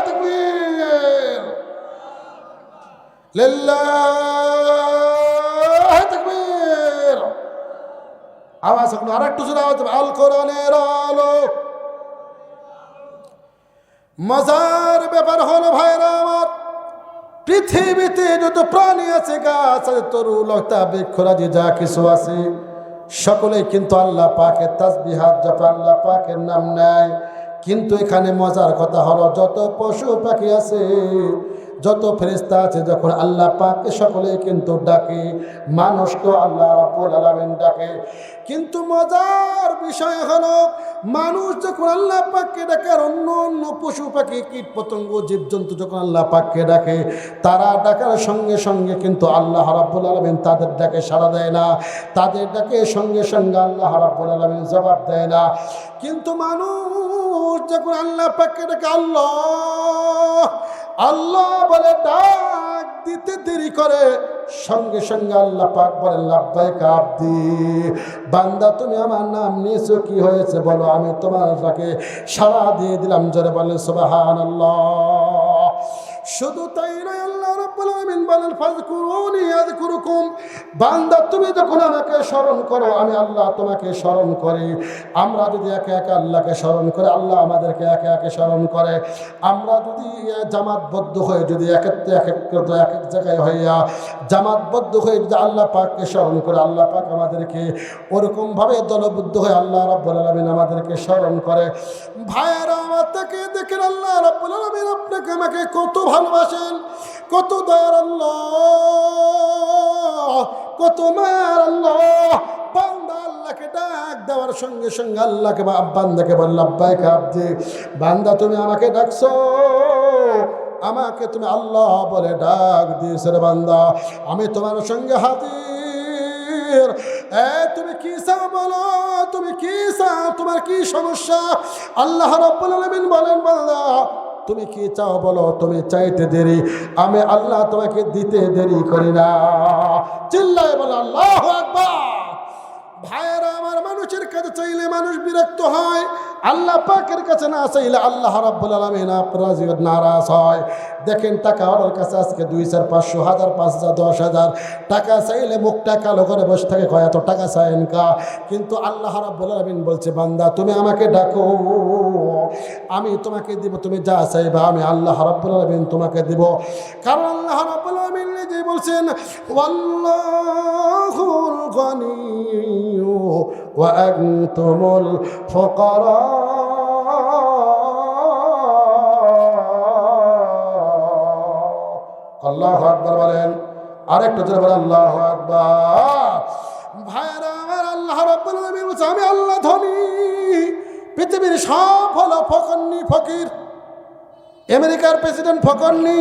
তাকবীর, লিল্লাহি তাকবীর। আওয়াজ এখন আর একটু জোরে আওয়াজ। আল কোরআনের আলো। মজার ব্যাপার হলো ভাইরা আমার, পৃথিবীতে যত প্রাণী আছে, গাছ আছে, তরুলতা বৃক্ষরাজি যা কিছু আছে, সকলেই কিন্তু আল্লাহ পাকের তাসবিহাত জপে, আল্লাহ পাকের নাম নেয়। কিন্তু এখানে মজার কথা হলো, যত পশু পাখি আছে, যত ফেরেশতা আছে, যখন আল্লাহ পাককে সকলেই কিন্তু ডাকে, মানুষকেও আল্লাহ রাব্বুল আলামিন ডাকে। কিন্তু মজার বিষয় হলো, মানুষ যখন আল্লাহ পাককে ডাকে আর অন্য অন্য পশু পাখি কীট পতঙ্গ জীবজন্তু যখন আল্লাহ পাককে ডাকে, তারা ডাকার সঙ্গে সঙ্গে কিন্তু আল্লাহ রাব্বুল আলামিন তাদের ডাকে সাড়া দেয় না, তাদের ডাকে সঙ্গে সঙ্গে আল্লাহ রাব্বুল আলামিন জবাব দেয় না। কিন্তু মানুষ যখন আল্লাহ পাককে ডাকে আল্লাহ আল্লাহ বলে ডাক দিতে দেরি করে, সঙ্গে সঙ্গে আল্লাহ পাক বলেন লাব্বাইকা আবদি, বান্দা তুমি আমার নাম নিয়েছো, কি হয়েছে বলো, আমি তোমার ডাকে সাড়া দিয়ে দিলাম। জোরে বলেন সুবহানাল্লাহ। শুধু তাই নয়, আল্লাহ রাব্বুল আলামিন বলেন ফাযকুরুনি আযকুরুকুম, বান্দা তুমি যখন আমাকে স্মরণ করো আমি আল্লাহ তোমাকে স্মরণ করি। আমরা যদি একে একে আল্লাহকে স্মরণ করে, আল্লাহ আমাদেরকে একে একে স্মরণ করে। আমরা যদি জামাতবদ্ধ হয়ে, যদি এক এক জায়গায় হইয়া জামাতবদ্ধ হয়ে যদি আল্লাহ পাককে স্মরণ করে, আল্লাহ পাক আমাদেরকে ওরকমভাবে দলবদ্ধ হয়ে আল্লাহ রাব্বুল আলামিন আমাদেরকে স্মরণ করে। ভাইয়েরা আমার, তাকে দেখেন আল্লাহ রাব্বুল আলামিন আপনাকে আমাকে কত ভালোবাসেন, কত দয়ার আল্লাহ, কত মায়ার আল্লাহ। বান্দা আল্লাহকে ডাক দেওয়ার সঙ্গে সঙ্গে আল্লাহকে বান্দাকে বল লাব্বাইকা আবদি, বান্দা তুমি আমাকে ডাকছো, আমাকে তুমি আল্লাহ বলে ডাক দিয়েছো রে বান্দা, আমি তোমার সঙ্গে হাজির। তুমি কি চাও বলো, তুমি কি চাও, তোমার কি সমস্যা? আল্লাহ রাব্বুল আলামিন বলেন বান্দা তুমি কি চাও বলো, তুমি চাইতে দেরি, আমি আল্লাহ তোমাকে দিতে দেরি করি না। চিল্লায় বলো আল্লাহু আকবার। ভাইয়েরা আমার, মানুষের কাছে চাইলে মানুষ বিরক্ত হয়, আল্লাহ পাকের কাছে না চাইলে আল্লাহ রাব্বুল আলামিন রাজি নারাজ হয়। দেখেন টাকাওয়ালার কাছে আজকে 2, 4, 500, 1000, 5000, 10,000 টাকা চাইলে মুখটা কালো করে বসে থাকে, কয় এত টাকা চাইন কা? কিন্তু আল্লাহ রাব্বুল আলামিন বলছে বান্দা তুমি আমাকে ডাকো, আমি তোমাকে দিব, তুমি যা চাইবা আমি আল্লাহ রাব্বুল আলামিন তোমাকে দিব। কারণ আল্লাহ রাব্বুল আলামিন নিজেই বলছেন ওয়াল্লাহুল গনিয়্যু ওয়া আনতুমুল ফুকারা। আল্লাহু আকবার বলেন, আরেকটু জোরে বলেন আল্লাহু আকবার। ভাইরা আমার, আল্লাহ রাব্বুল আলামিন বলছে আমি আল্লাহ ধনী, পৃথিবীর সব হলো ফকরনি ফকির। আমেরিকার প্রেসিডেন্ট ফকরনি,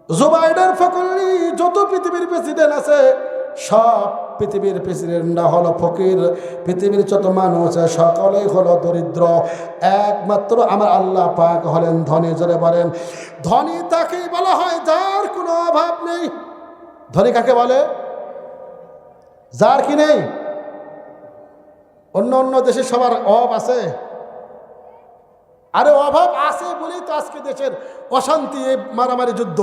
জো বাইডেন ফকরনি, যত পৃথিবীর প্রেসিডেন্ট আছে সব পৃথিবীর প্রেসিডেন্টরা হলো ফকির, পৃথিবীর যত মানুষ আছে সকলেই হলো দরিদ্র, একমাত্র আমার আল্লাহ পাক হলেন ধনী। জোরে বলেন ধনী তাকেই বলা হয় যার কোনো অভাব নেই। ধনী কাকে বলে? যার কি নেই। অন্য অন্য দেশে সবার অভাব আছে, আরে অভাব আছে বলেই তো আজকে দেশের অশান্তি, এই মারামারি যুদ্ধ।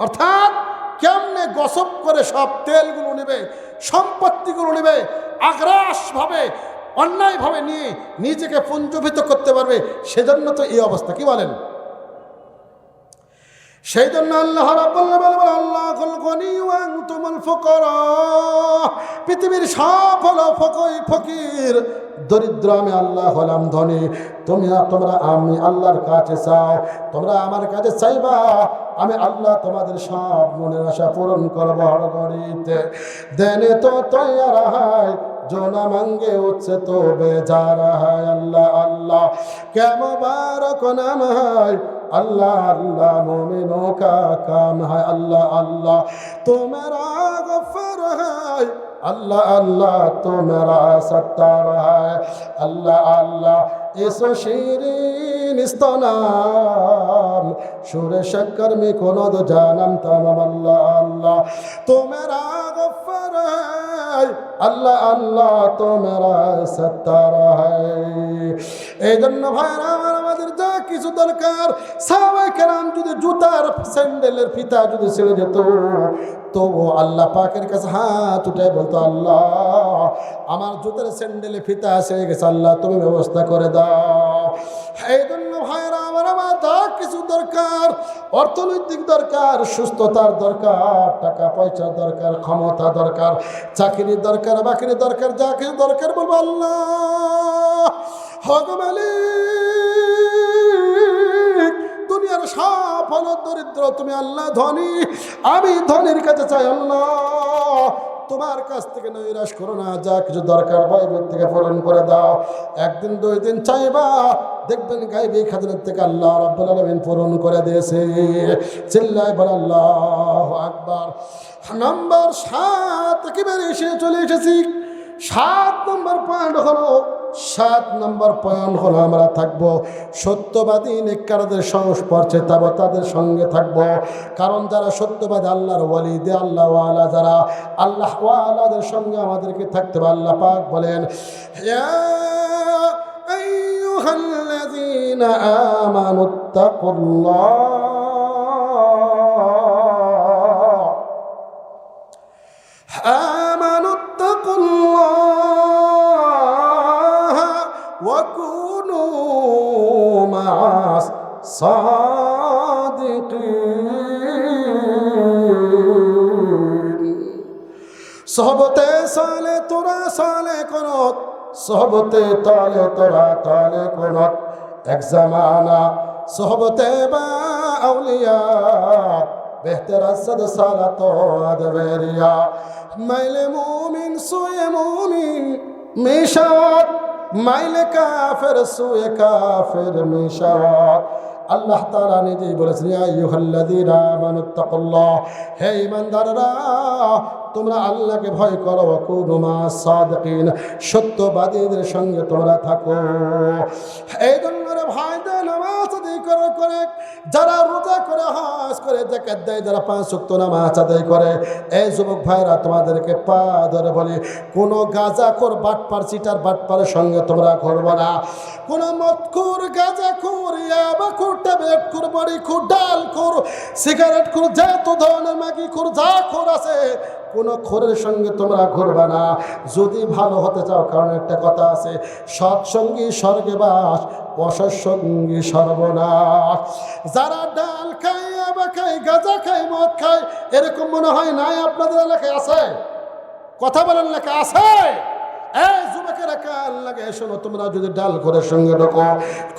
অর্থাৎ কেমনে গসব করে সব তেলগুলো নেবে, সম্পত্তিগুলো নেবে, আগ্রাসভাবে অন্যায়ভাবে নিয়ে নিজেকে পুঞ্জীভূত করতে পারবে, সেজন্য তো এই অবস্থা। কি বলেন? সেই জন্য আল্লাহ রাব্বুল আলামিন বলেন, আল্লাহুল গনি ওয়া আনতুমুল ফুকারা, পৃথিবীর সব হলো ফকির, দরিদ্র, আমি আল্লাহ হলাম ধনী। তোমরা আমি আল্লাহর কাছে চাও, তোমরা আমার কাছে চাইবা, আমি আল্লাহ তোমাদের সব মনের আশা পূরণ করব। হড়গড়িতে দেনে তো তৈয়ার হয়, जो न मांगे उससे तो बेजार है। अल्लाह अल्लाह क्या मुबारक नाम है, अल्लाह अल्लाह मोमिनों का काम है। अल्लाह अल्लाह तो मेरा गफ्फार है, अल्लाह अल्लाह तो मेरा सत्तार है। अल्लाह अल्लाह इस शीरीन इस्तनाम शुरे शक्कर में कोनो दो जानम तमाम। अल्लाह अल्लाह तो मेरा गफ्फार है, अल्लाह अल्लाह तो मेरा सत्तार है। এই জন্য ভাইরা আমার, আমাদের যা কিছু দরকার, সাহাবায়ে কেরাম যদি জুতার স্যান্ডেলের ফিতা যদি ছিঁড়ে যেত, তো আল্লাহ পাকের কাছে হাত উঠে বলতো, আল্লাহ আমার জুতার স্যান্ডেলে ফিতা ছিঁড়ে গেছে, আল্লাহ তুমি ব্যবস্থা করে দাও। এই জন্য ভাইরা আমার, আমার যা কিছু দরকার, অর্থনৈতিক দরকার, সুস্থতার দরকার, টাকা পয়সা দরকার, ক্ষমতা দরকার, চাকরি দরকার, বাকরি দরকার, যা কিছু দরকার বলবো আল্লাহ হক মালিক। দুনিয়ার সব হলো দরিদ্র, তুমি আল্লাহ ধনী, আমি ধনীর কাছে চাই। আল্লাহ তোমার কাছ থেকে নৈরাশ করো না, যা কিছু দরকার বাইবের থেকে পূরণ করে দাও। একদিন দুই দিন চাইবা, দেখবেন গায়বী খাজানার থেকে আল্লাহ রাব্বুল আলামিন পূরণ করে দিয়েছে। চিল্লায় বল আল্লাহু আকবার। নাম্বার 7 একেবারে এসে চলে এসেছি। 7 নম্বর পয়েন্ট হলো, 7 নম্বর পয়েন্ট হলো আমরা থাকবো সত্যবাদী নেককারদের সংস্পর্শে, তাদের সঙ্গে থাকবো। কারণ যারা সত্যবাদী, আল্লাহর ওয়ালি, আল্লাহ ওয়ালা, যারা আল্লাহ ওয়ালাদের সঙ্গে আমাদেরকে থাকতে হবে। আল্লাহ পাক বলেন, ইয়া আইয়ুহাল্লাযীনা আমানুত্তাকুল্লাহ وكونوا مع الصادقين। صحبতে সালে তোরা সালে কোনত, صحبতে তালে তোরা তালে কোনত। এক জামানা صحبতে বা আউলিয়া বেহতর আসদ সালাত আদবেরিয়া। মাইলে মুমিন সুয়ে মুমিন মিশাত, মাইলে কাফের সুয়ে কাফের মিশাত। আল্লাহ তাআলা নিজেই বলেছেন, ইয়া আইয়ুহাল্লাযীনা আমানুত্তাকুল্লাহ, হে ঈমানদাররা তোমরা আল্লাহকে ভয় করো, ওয়া কুনু মা'আস সাদিকিন, সত্যবাদীদের সঙ্গে তোমরা থাকো। এই জন্য ভাইদের নামাজ আদায় করে, যারা রোজা করে, হজ করে, যাকাত দেয়, যারা 5 ওয়াক্ত নামাজ আদায় করে, এই যুবক ভাইরা তোমাদেরকে পা ধরে বলি, কোনো গাঁজাখোর, বাটপার, চিটার বাটপারের সঙ্গে তোমরা ঘুরবো না। কোনো মদখোর, গাঁজাখোর, ইয়াবাখোর, ট্যাবলেটখোর, বড়িখোর, ডালখোর, সিগারেটখোর, যত ধরনের মাগিখোর, যা খোর আছে, কোনো খোরের সঙ্গে তোমরা ঘুরবা না যদি ভালো হতে চাও। কারণ একটা কথা আছে, সৎসঙ্গী স্বর্গে বাস, অসৎসঙ্গী সর্বনাশ। যারা ডাল খায়, ইয়াবা খায়, গাঁজা খায়, মদ খায়, এরকম মনে হয় নাই আপনাদের এলাকায় আছে? কথা বলেন, লেখা আছে? এই যুবকেরা কাল লাগে, শোনো, তোমরা যদি ডাল খোরের সঙ্গে ঢোকো,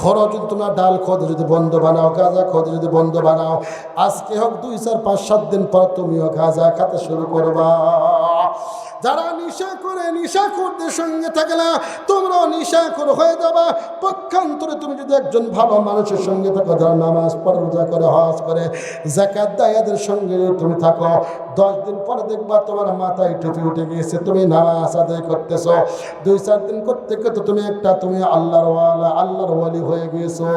খরচ যদি তোমরা ডাল খোদ যদি বন্ধ বানাও, গাঁজা খোদ যদি বন্ধ বানাও, আজকে হোক 2, 4, 5, 7 দিন পর তুমিও গাঁজা খেতে শুরু করবা। যারা নেশা করে, নিশাখোরদের সঙ্গে থাকলে তোমরাও নিশাখোর হয়ে যাবা। পক্ষান্তরে তুমি যদি একজন ভালো মানুষের সঙ্গে থাকো, যারা নামাজ পড়ে, রোজা করে, হজ করে, যাকাত দেয়, এদের সঙ্গে তুমি থাকো, 10 দিন পরে দেখবা তোমার মাথায় টুপি উঠে গিয়েছে, তুমি নামাজ আদায় করতেছো। 2-4 দিন করতে করতে তুমি আল্লাহর ওয়ালি হয়ে গিয়েছো।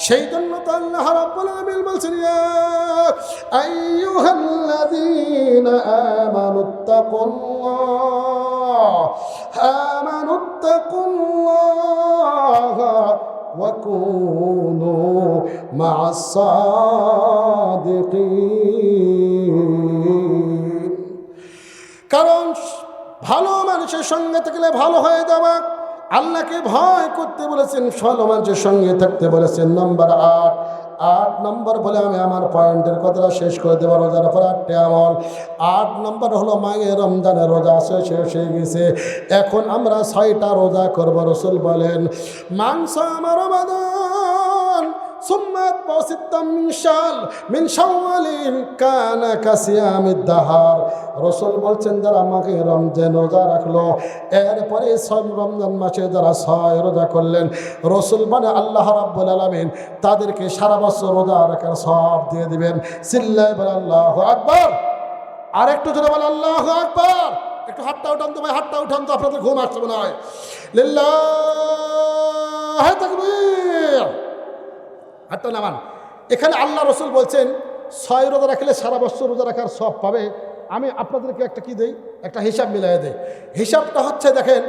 সেই জন্য তো আল্লাহ রাব্বুল আলামিন বলছেন, ইয়া আইয়ুহাল্লাযীনা আমানুত্তাকুল্লাহ ওয়া কুনু মা'আস সাদিকিন। কারণ ভালো মানুষের সঙ্গে থাকলে ভালো হয়ে যাবে। আল্লাহকে ভয় করতে বলেছেন, ভালো মানুষের সঙ্গে থাকতে বলেছেন। নম্বর 8 নম্বর বলে আমি আমার পয়েন্টের কথাটা শেষ করে দেবো। রোজার পর 8টি আমল। 8 নম্বর হলো মাঘে রমজানের রোজা শেষ হয়ে গেছে, এখন আমরা 6টা রোজা করবো। রাসূল বলেন, মান সামা রমাদান সুম্মাত পাওসিত্তাম মিন শাওয়ালিন কানা কাসিয়ামিদ দাহার। রাসূল বলছেন, যারা মাঘে রমজান রোজা রাখলো, এরপরে 6 রমজান মাসে যারা 6 রোজা করলেন, রাসূল বলে আল্লাহ রাব্বুল আলামিন তাদেরকে সারা বছর রোজা রাখার সওয়াব দিয়ে দিবেন। চিল্লায় বলে আল্লাহু আকবার। আর একটু জোরে বলে আল্লাহু আকবার। একটু হাতটা উঠান তো ভাই, হাতটা উঠান তো, আপনাদের ঘুম আসছে মনে হয়। লিল্লাহি তাকবীর। হাতটা নামান। এখানে আল্লাহ রাসূল বলছেন 6 রোজা রাখলে সারা বছর রোজা রাখার সওয়াব পাবে। আমি আপনাদেরকে একটা কি দেই, একটা হিসাব মিলাই দেই। হিসাবটা হচ্ছে, দেখেন,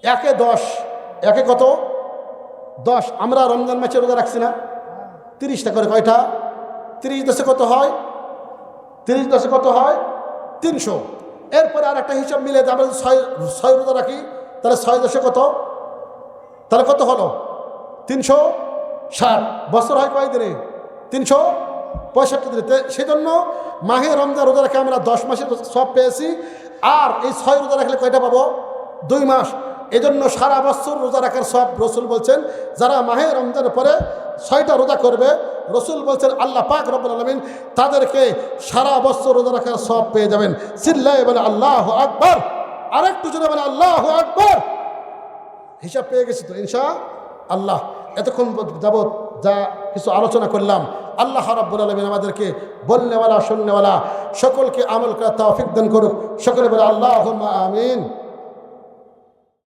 1-এ 10, 1-এ কত? 10। আমরা রমজান মাসে রোজা রাখছি না, 30টা করে। কয়টা? 30 10-এ কত হয়? 30 10-এ কত হয়? 300। এরপরে আর একটা হিসাব মিলে আমরা যদি 6 রোজা রাখি, তাহলে 6 10-এ কত? তাহলে কত হলো? 360। বছর হয় কয় দিনে? 365 দিনে। সেই জন্য মাহে রমজান রোজা রেখে আমরা 10 মাসে সব পেয়েছি। আর এই 6 রোজা রাখলে কয়টা পাবো? 2 মাস। এই জন্য সারা বছর রোজা রাখার সব রাসূল বলছেন, যারা মাহে রমজানের পরে 6টা রোজা করবে, রাসূল বলছেন আল্লাহ পাক রব্বুল আলামিন তাদেরকে সারা বছর রোজা রাখার সব পেয়ে যাবেন। চিল্লায়ে বলে আল্লাহু আকবার। আরেকটু জোরে বলে আল্লাহু আকবার। হিসাব পেয়ে গেছি তো ইনশাআল্লাহ। এতক্ষণ যাবত যা কিছু আলোচনা করলাম, আল্লাহ রাব্বুল আলামিন আমাদেরকে বলনেওয়ালা শুননেওয়ালা সকলকে আমল করার তৌফিক দান করুক। সকলে বলে আল্লাহুম্মা আমিন।